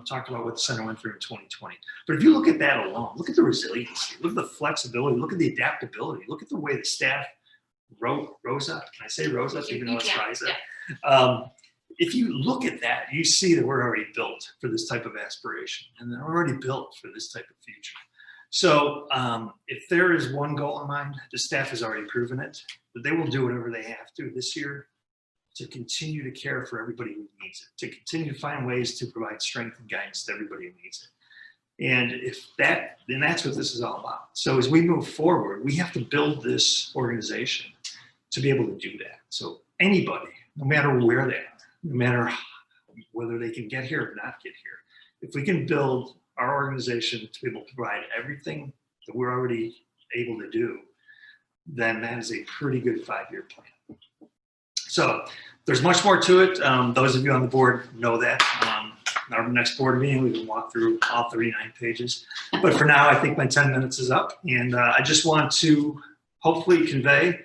talked about, what the center went through in 2020. But if you look at that alone, look at the resiliency, look at the flexibility, look at the adaptability, look at the way the staff rose up. Can I say rose up, even though it's rise up? Yeah. If you look at that, you see that we're already built for this type of aspiration, and they're already built for this type of future. So if there is one goal in mind, the staff has already proven it, that they will do whatever they have to this year to continue to care for everybody who needs it, to continue to find ways to provide strength and guidance to everybody who needs it. And then that's what this is all about. So as we move forward, we have to build this organization to be able to do that. So anybody, no matter where they are, no matter whether they can get here or not get here, if we can build our organization to be able to provide everything that we're already able to do, then that is a pretty good 5-year plan. So there's much more to it. Those of you on the board know that. Our next board meeting, we can walk through all 39 pages. But for now, I think my 10 minutes is up. And I just want to hopefully convey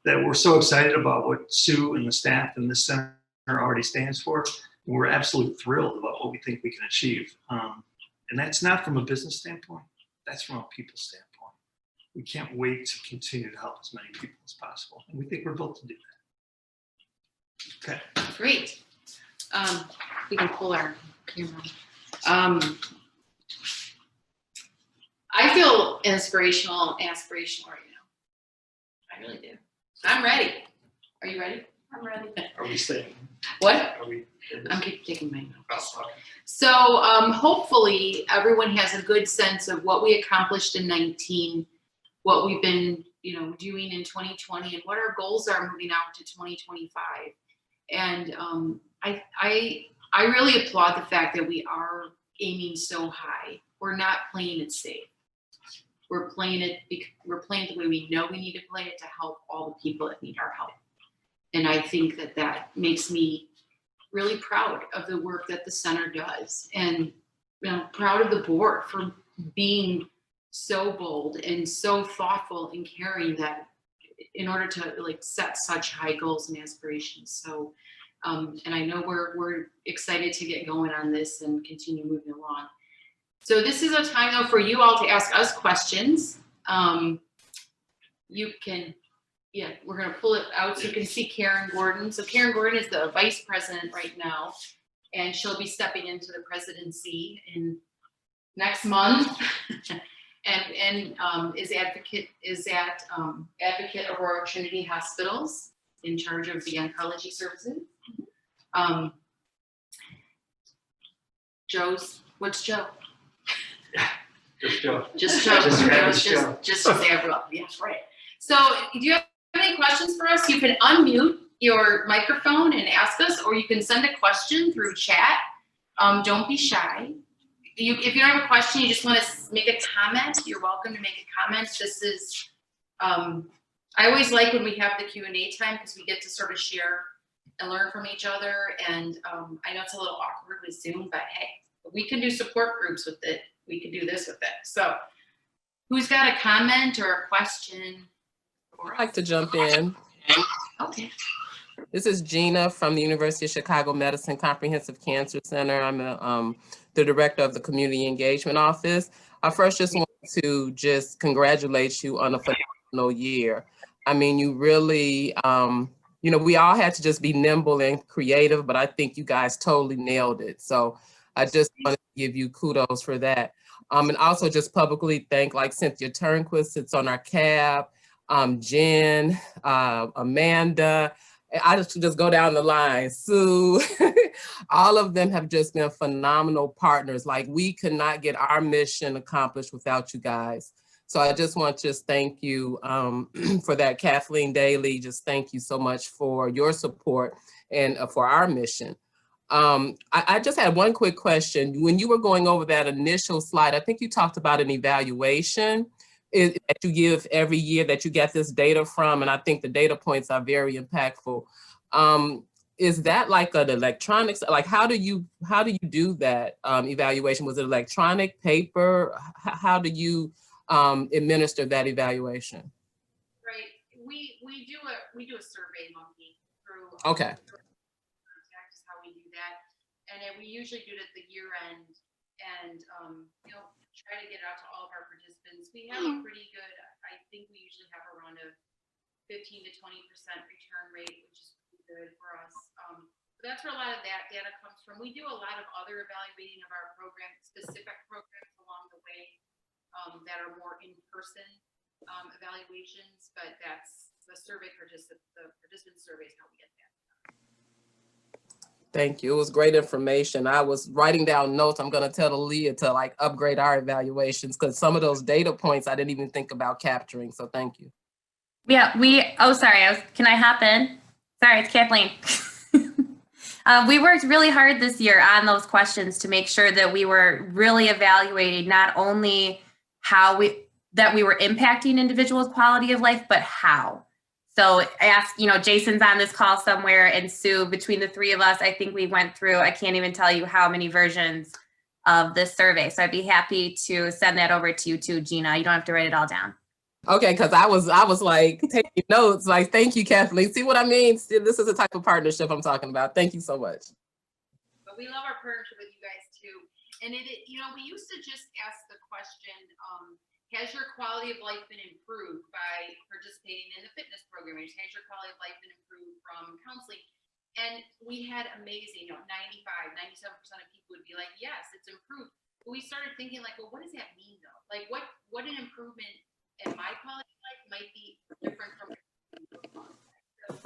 that we're so excited about what Sue and the staff and this center already stands for. And we're absolutely thrilled about what we think we can achieve. And that's not from a business standpoint. That's from a people standpoint. We can't wait to continue to help as many people as possible. And we think we're built to do that. Okay. Great. We can pull our camera. I feel aspirational right now. I really do. I'm ready. Are you ready? I'm ready. Are we staying? What? Are we? I'm keep taking my notes. Oh, okay. So hopefully everyone has a good sense of what we accomplished in 19, what we've been doing in 2020, and what our goals are moving out to 2025. And I really applaud the fact that we are aiming so high. We're not playing it safe. We're playing it the way we know we need to play it to help all the people that need our help. And I think that makes me really proud of the work that the center does, and proud of the board for being so bold and so thoughtful and caring that in order to set such high goals and aspirations. So, and I know we're excited to get going on this and continue moving along. So this is a time though for you all to ask us questions. You can Yeah, we're gonna pull it out so you can see Karen Gordon. So Karen Gordon is the vice president right now, and she'll be stepping into the presidency in next month. and is at Advocate Aurora Trinity Hospitals, in charge of the oncology services. What's Joe? Just Joe. Just Joe. Just your average Joe. Just Gabrielle. Yeah, right. So, do you have any questions for us? You can unmute your microphone and ask us, or you can send a question through chat. Don't be shy. If you don't have a question, you just want to make a comment, you're welcome to make a comment. This is, I always like when we have the Q&A time because we get to sort of share and learn from each other. And I know it's a little awkward with Zoom, but hey, we can do support groups with it. We can do this with it. So who's got a comment or a question? I'd like to jump in. Okay. This is Gina from the University of Chicago Medicine Comprehensive Cancer Center. I'm the director of the Community Engagement Office. I first just want to just congratulate you on a phenomenal year. I mean, you really, you know, we all had to just be nimble and creative, but I think you guys totally nailed it. So I just want to give you kudos for that. And also just publicly thank like Cynthia Turnquist sits on our cab, Jen, Amanda, I just go down the line, Sue, all of them have just been phenomenal partners. Like we could not get our mission accomplished without you guys. So I just want to just thank you for that. Kathleen Daly, just thank you so much for your support and for our mission. I just had one quick question. When you were going over that initial slide, I think you talked about an evaluation that you give every year that you get this data from, and I think the data points are very impactful. Is that like an electronics? Like how do you do that evaluation? Was it electronic, paper? How do you administer that evaluation? Right. We do a survey monkey through. Okay. Is how we do that, and then we usually do it at the year end, and you know, try to get it out to all of our participants. We have a pretty good, I think we usually have around a 15 to 20% return rate, which is pretty good for us. But that's where a lot of that data comes from. We do a lot of other evaluating of our program, specific programs along the way that are more in-person evaluations, but that's the participant survey is how we get that. Thank you. It was great information. I was writing down notes. I'm going to tell Leah to like upgrade our evaluations because some of those data points I didn't even think about capturing. So thank you. Yeah, can I hop in? Sorry, it's Kathleen. We worked really hard this year on those questions to make sure that we were really evaluating not only that we were impacting individuals' quality of life, but how. So I asked, you know, Jason's on this call somewhere, and Sue, between the three of us, I think we went through, I can't even tell you how many versions of this survey. So I'd be happy to send that over to you too, Gina. You don't have to write it all down. Okay, because I was like taking notes, like, thank you, Kathleen. See what I mean? This is the type of partnership I'm talking about. Thank you so much. But we love our partnership with you guys too. And you know, we used to just ask the question, has your quality of life been improved by participating in the fitness program? Has your quality of life been improved from counseling? And we had amazing, you know, 95, 97% of people would be like, yes, it's improved. But we started thinking like, well, what does that mean though? Like what an improvement in my quality of life might be different from so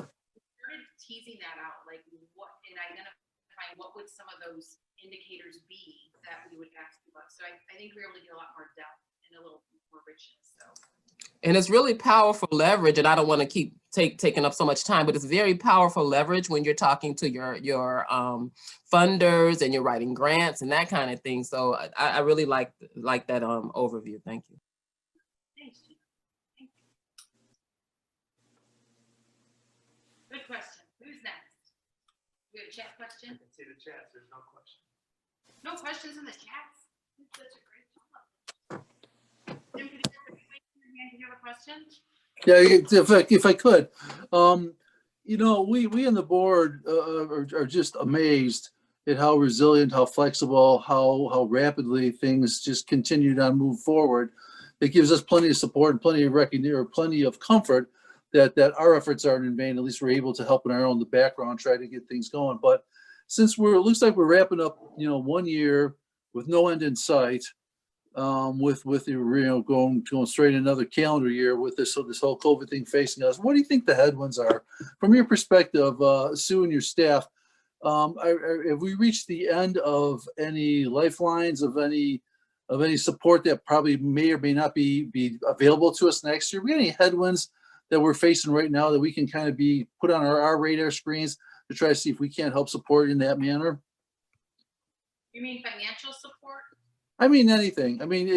we started teasing that out, like what, and identifying what would some of those indicators be that we would ask about. So I think we were able to get a lot more depth and a little more richness. So. And it's really powerful leverage, and I don't want to keep taking up so much time, but it's very powerful leverage when you're talking to your funders and you're writing grants and that kind of thing. So I really like that overview. Thank you. Thanks, Gina. Thank you. Good question. Who's next? We have a chat question? I can see the chats, there's no question. No questions in the chats? That's such a great job. Tim, could you have a question? Yeah, if I could, you know, we on the board are just amazed at how resilient, how flexible, how rapidly things just continue to move forward. It gives us plenty of support and plenty of recognition, or plenty of comfort that our efforts aren't in vain. At least we're able to help in our own the background, try to get things going. But since it looks like we're wrapping up, 1 year with no end in sight, with the, going straight another calendar year with this whole COVID thing facing us, what do you think the headwinds are from your perspective, Sue and your staff? Have we reached the end of any lifelines, of any support that probably may or may not be available to us next year? We got any headwinds that we're facing right now that we can kind of be put on our radar screens to try to see if we can't help support in that manner? You mean financial support? I mean, anything. I mean,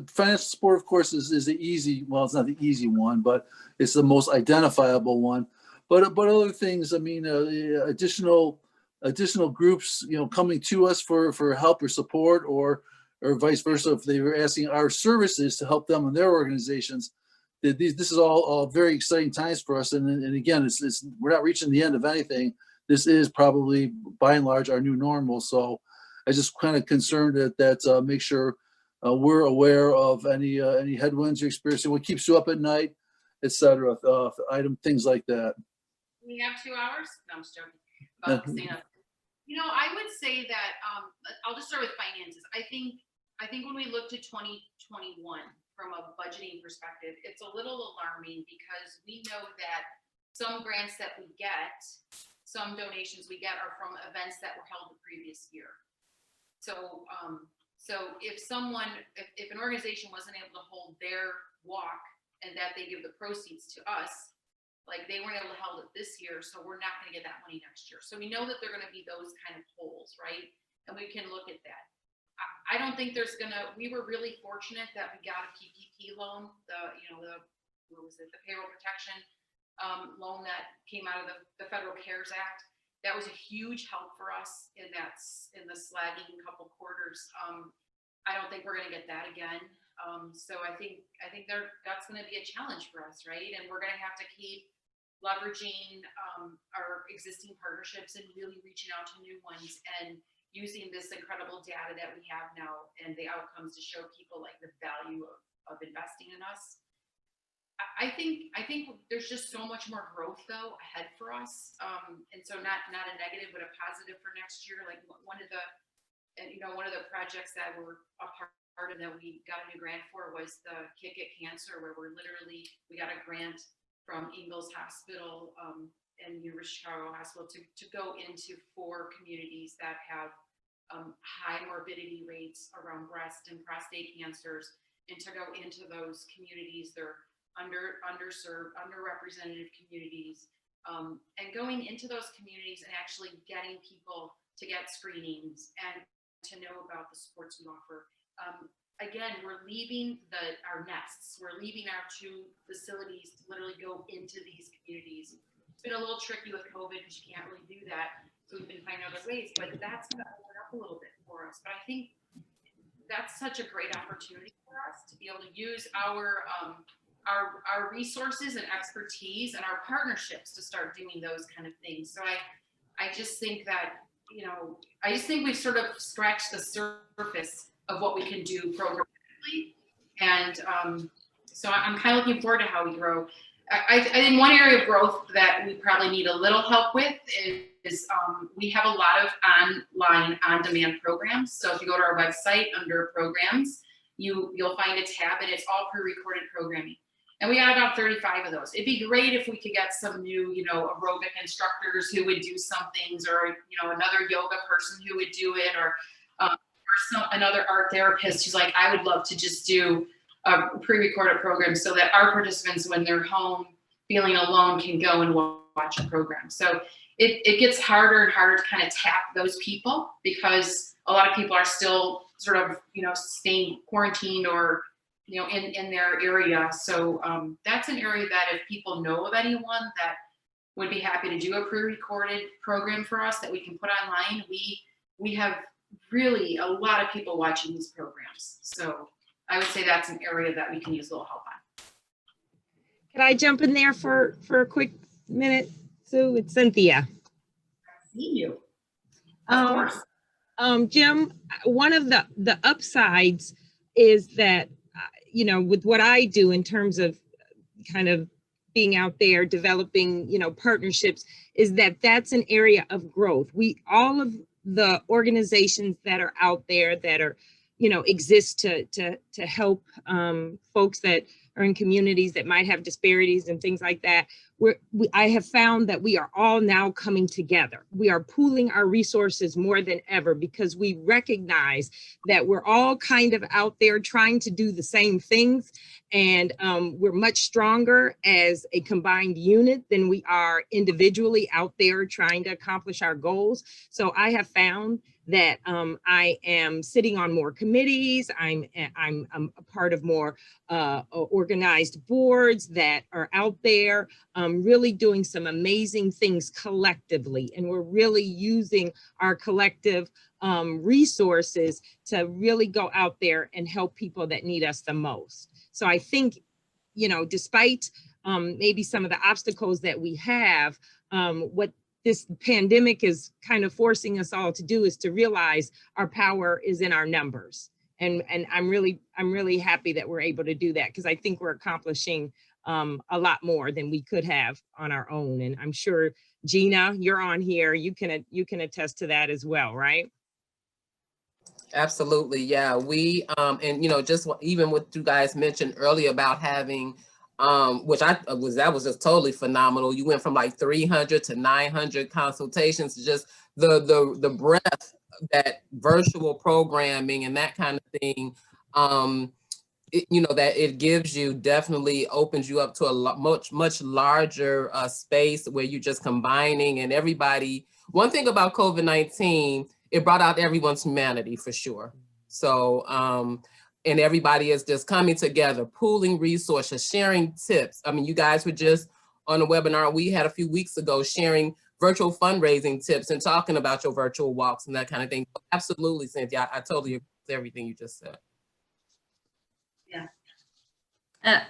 financial support, of course, is the easy. Well, it's not the easy one, but it's the most identifiable one. But other things. I mean, additional groups, coming to us for help or support, or vice versa, if they were asking our services to help them in their organizations. This is all very exciting times for us. And again, it's we're not reaching the end of anything. This is probably by and large our new normal. So I just kind of concerned that make sure we're aware of any headwinds you're experiencing, what keeps you up at night, et cetera, things like that. We have 2 hours? No, I'm just joking. About Christina. I would say that I'll just start with finances. I think when we looked at 2021 from a budgeting perspective, it's a little alarming because we know that some grants that we get, some donations we get are from events that were held the previous year. So if an organization wasn't able to hold their walk and that they give the proceeds to us, like they weren't able to hold it this year, so we're not going to get that money next year. So we know that they're going to be those kind of holes, right? And we can look at that. I don't think we were really fortunate that we got a PPP loan, the payroll protection loan that came out of the Federal CARES Act. That was a huge help for us in the slagging couple quarters. I don't think we're going to get that again. So I think that's going to be a challenge for us, right? And we're going to have to keep leveraging our existing partnerships and really reaching out to new ones and using this incredible data that we have now and the outcomes to show people like the value of investing in us. I think there's just so much more growth though ahead for us, and so not a negative but a positive for next year. Like one of the projects that we're a part of that we got a new grant for was the Kick It Cancer, where we got a grant from Ingalls Hospital and University of Chicago Hospital to go into 4 communities that have high morbidity rates around breast and prostate cancers, and to go into those communities. They're underserved, underrepresented communities, and going into those communities and actually getting people to get screenings and to know about the supports we offer. Again, we're leaving our nests. We're leaving our 2 facilities to literally go into these communities. It's been a little tricky with COVID because you can't really do that. So we've been finding other ways, but that's going to open up a little bit for us. But I think that's such a great opportunity for us to be able to use our resources and expertise and our partnerships to start doing those kind of things. So I just think that, we've sort of scratched the surface of what we can do programmatically. And so I'm kind of looking forward to how we grow. I think one area of growth that we probably need a little help with is we have a lot of online on-demand programs. So if you go to our website under programs, you'll find a tab and it's all pre-recorded programming. And we have about 35 of those. It'd be great if we could get some new, aerobic instructors who would do some things, or, another yoga person who would do it, or another art therapist who's like, I would love to just do a pre-recorded program so that our participants, when they're home feeling alone, can go and watch a program. So it gets harder and harder to kind of tap those people because a lot of people are still sort of, staying quarantined or, in their area. So that's an area that if people know of anyone that would be happy to do a pre-recorded program for us that we can put online, we have really a lot of people watching these programs. So I would say that's an area that we can use a little help on. Can I jump in there for a quick minute, Sue? It's Cynthia. I see you. Of course. Jim, one of the upsides is that, with what I do in terms of kind of being out there developing, partnerships, is that that's an area of growth. All of the organizations that are out there that are, exist to help folks that are in communities that might have disparities and things like that. I have found that we are all now coming together. We are pooling our resources more than ever because we recognize that we're all kind of out there trying to do the same things. And we're much stronger as a combined unit than we are individually out there trying to accomplish our goals. So I have found that I am sitting on more committees. I'm a part of more organized boards that are out there, really doing some amazing things collectively. And we're really using our collective resources to really go out there and help people that need us the most. So I think, despite maybe some of the obstacles that we have, what this pandemic is kind of forcing us all to do is to realize our power is in our numbers. And I'm really happy that we're able to do that, because I think we're accomplishing a lot more than we could have on our own. And I'm sure, Gina, you're on here, you can attest to that as well, right? Absolutely, yeah. We and just even what you guys mentioned earlier about having, which that was just totally phenomenal. You went from like 300 to 900 consultations. Just the breadth that virtual programming and that kind of thing, that it gives you, definitely opens you up to a much larger space where you're just combining and everybody. One thing about COVID-19, it brought out everyone's humanity for sure. So, and everybody is just coming together, pooling resources, sharing tips. I mean, you guys were just on a webinar we had a few weeks ago, sharing virtual fundraising tips and talking about your virtual walks and that kind of thing. Absolutely, Cynthia, I totally agree with everything you just said. Yeah. And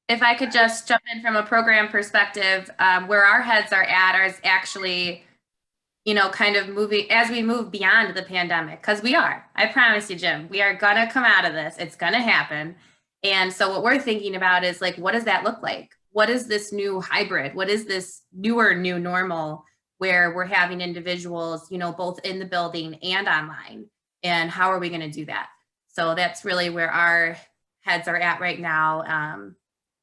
if I could just jump in from a program perspective, where our heads are at is actually, kind of moving as we move beyond the pandemic, because we are. I promise you, Jim, we are gonna come out of this. It's gonna happen. And so what we're thinking about is like, what does that look like? What is this new hybrid? What is this newer new normal where we're having individuals, both in the building and online? And how are we gonna do that? So that's really where our heads are at right now.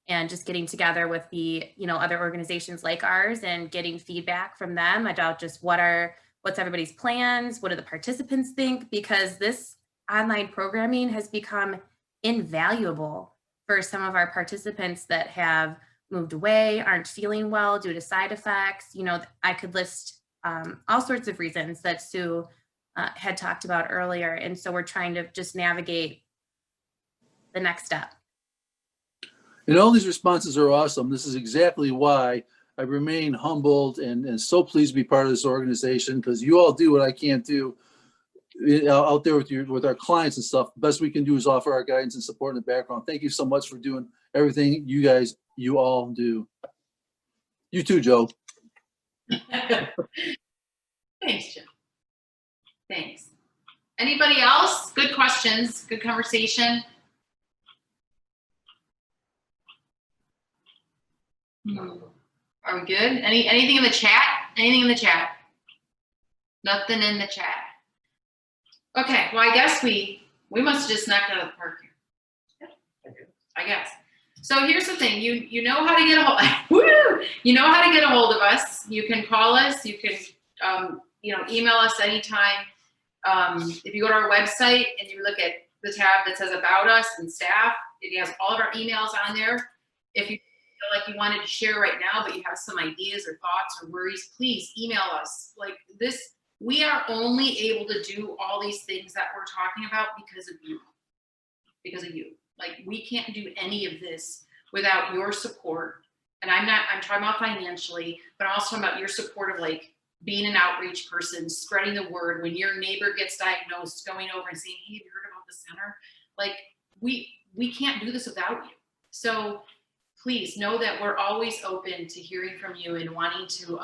And just getting together with the, other organizations like ours and getting feedback from them about just what's everybody's plans, what do the participants think, because this online programming has become invaluable for some of our participants that have moved away, aren't feeling well due to side effects. I could list all sorts of reasons that Sue had talked about earlier. And so we're trying to just navigate the next step. And all these responses are awesome. This is exactly why I remain humbled and so pleased to be part of this organization, because you all do what I can't do out there with our clients and stuff. The best we can do is offer our guidance and support in the background. Thank you so much for doing everything you all do. You too, Joe. Thanks, Jim. Thanks. Anybody else? Good questions, good conversation. Are we good? Anything in the chat? Anything in the chat? Nothing in the chat. Okay, well, I guess we must have just knocked out of the park here. I guess. So here's the thing. You know how to get a hold. Woo! You know how to get a hold of us. You can call us. You can email us anytime. If you go to our website and you look at the tab that says About Us and Staff, it has all of our emails on there. If you feel like you wanted to share right now, but you have some ideas or thoughts or worries, please email us. Like this, we are only able to do all these things that we're talking about because of you. Because of you. Like we can't do any of this without your support. And I'm talking about financially, but I'm also talking about your support of like being an outreach person, spreading the word. When your neighbor gets diagnosed, going over and saying, hey, have you heard about the center? Like we can't do this without you. So please know that we're always open to hearing from you and wanting to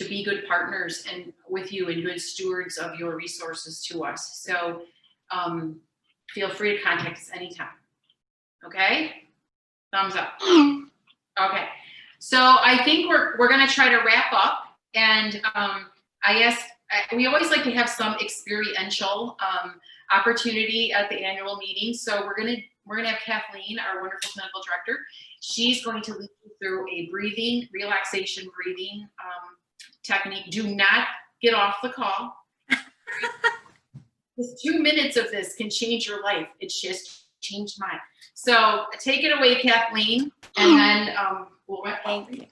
be good partners and with you and good stewards of your resources to us. So feel free to contact us anytime. Okay? Thumbs up. Okay, so I think we're gonna try to wrap up, and I guess we always like to have some experiential opportunity at the annual meeting. So we're gonna have Kathleen, our wonderful clinical director. She's going to lead you through a relaxation breathing technique. Do not get off the call. Just 2 minutes of this can change your life. It's just changed mine. So take it away, Kathleen, and then we'll wrap up. Thank you.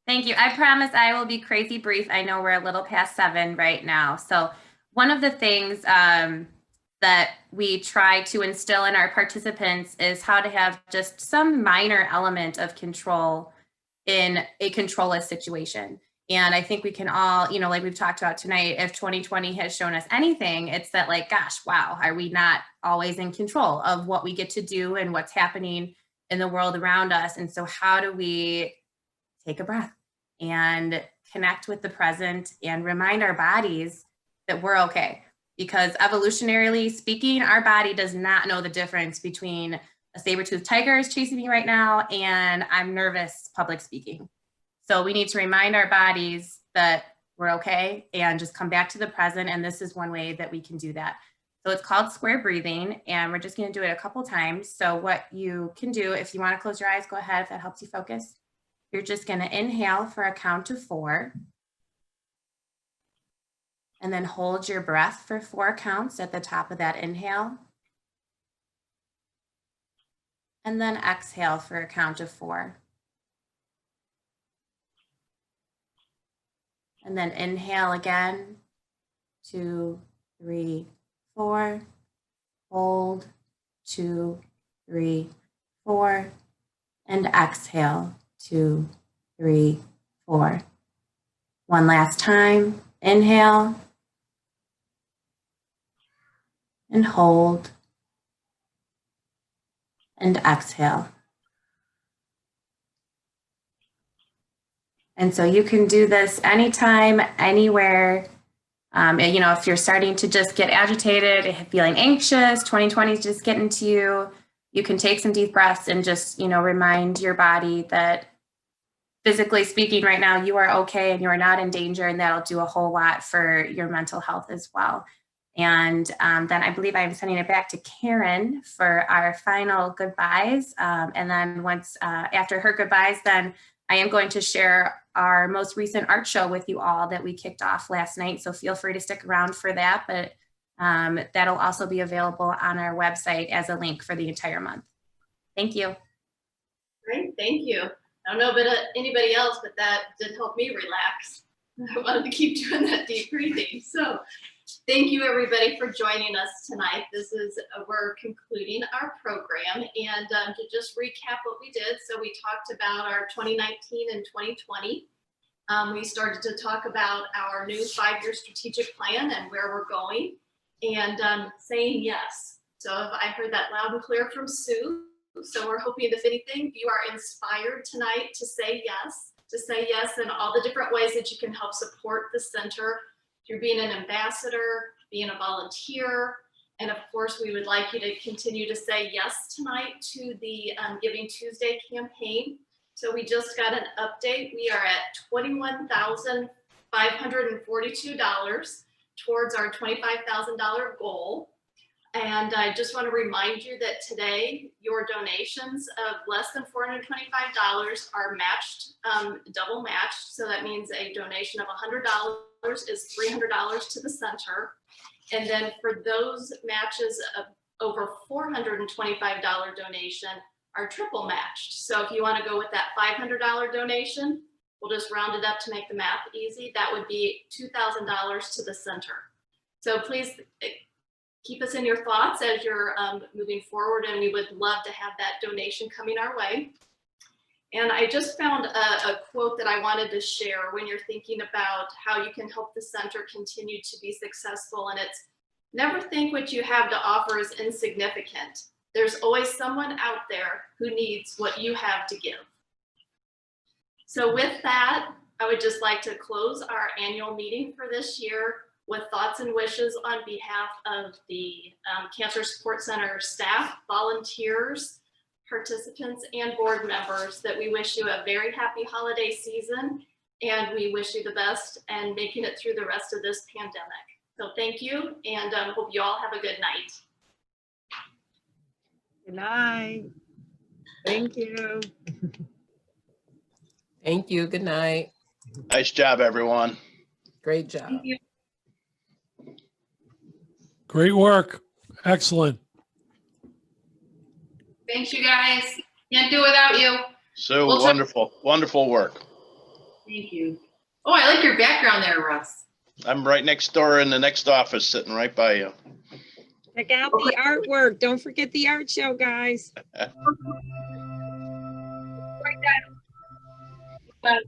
Thank you. I promise I will be crazy brief. I know we're a little past 7 right now. So one of the things that we try to instill in our participants is how to have just some minor element of control in a controlled situation. And I think we can all, you know, like we've talked about tonight, if 2020 has shown us anything, it's that like, gosh, wow, are we not always in control of what we get to do and what's happening in the world around us? And so how do we take a breath and connect with the present and remind our bodies that we're okay? Because evolutionarily speaking, our body does not know the difference between a saber-toothed tiger is chasing me right now and I'm nervous public speaking. So we need to remind our bodies that we're okay and just come back to the present. And this is one way that we can do that. So it's called square breathing, and we're just going to do it a couple times. So what you can do, if you want to close your eyes, go ahead if that helps you focus. You're just going to inhale for a count of 4. And then hold your breath for 4 counts at the top of that inhale. And then exhale for a count of 4. And then inhale again, 2, 3, 4. Hold, 2, 3, 4. And exhale, 2, 3, 4. One last time, inhale. And hold. And exhale. And so you can do this anytime, anywhere. You know, if you're starting to just get agitated, feeling anxious, 2020 is just getting to you, you can take some deep breaths and just, you know, remind your body that physically speaking right now, you are okay and you are not in danger, and that'll do a whole lot for your mental health as well. And then I believe I'm sending it back to Karen for our final goodbyes. And then once after her goodbyes, then I am going to share our most recent art show with you all that we kicked off last night. So feel free to stick around for that, but that'll also be available on our website as a link for the entire month. Thank you. Great, thank you. I don't know about anybody else, but that did help me relax. I wanted to keep doing that deep breathing. So thank you everybody for joining us tonight. This is, we're concluding our program, and to just recap what we did. So we talked about our 2019 and 2020. We started to talk about our new 5-year strategic plan and where we're going, and saying yes. So I heard that loud and clear from Sue. So we're hoping, if anything, you are inspired tonight to say yes in all the different ways that you can help support the center through being an ambassador, being a volunteer. And of course, we would like you to continue to say yes tonight to the Giving Tuesday campaign. So we just got an update. We are at $21,542 towards our $25,000 goal. And I just want to remind you that today, your donations of less than $425 are matched, double matched. So that means a donation of $100 is $300 to the center. And then for those matches of over $425 donation are triple matched. So if you want to go with that $500 donation, we'll just round it up to make the math easy. That would be $2,000 to the center. So please keep us in your thoughts as you're moving forward, and we would love to have that donation coming our way. And I just found a quote that I wanted to share when you're thinking about how you can help the center continue to be successful. And it's, never think what you have to offer is insignificant. There's always someone out there who needs what you have to give. So with that, I would just like to close our annual meeting for this year with thoughts and wishes on behalf of the Cancer Support Center staff, volunteers, participants, and board members that we wish you a very happy holiday season, and we wish you the best and making it through the rest of this pandemic. So thank you, and hope you all have a good night. Good night. Thank you. Thank you. Good night. Nice job, everyone. Great job. Thank you. Great work. Excellent. Thanks, you guys. Can't do without you. Sue, Well, wonderful, wonderful work. Thank you. Oh, I like your background there, Russ. I'm right next door in the next office, sitting right by you. Check out the artwork. Don't forget the art show, guys. But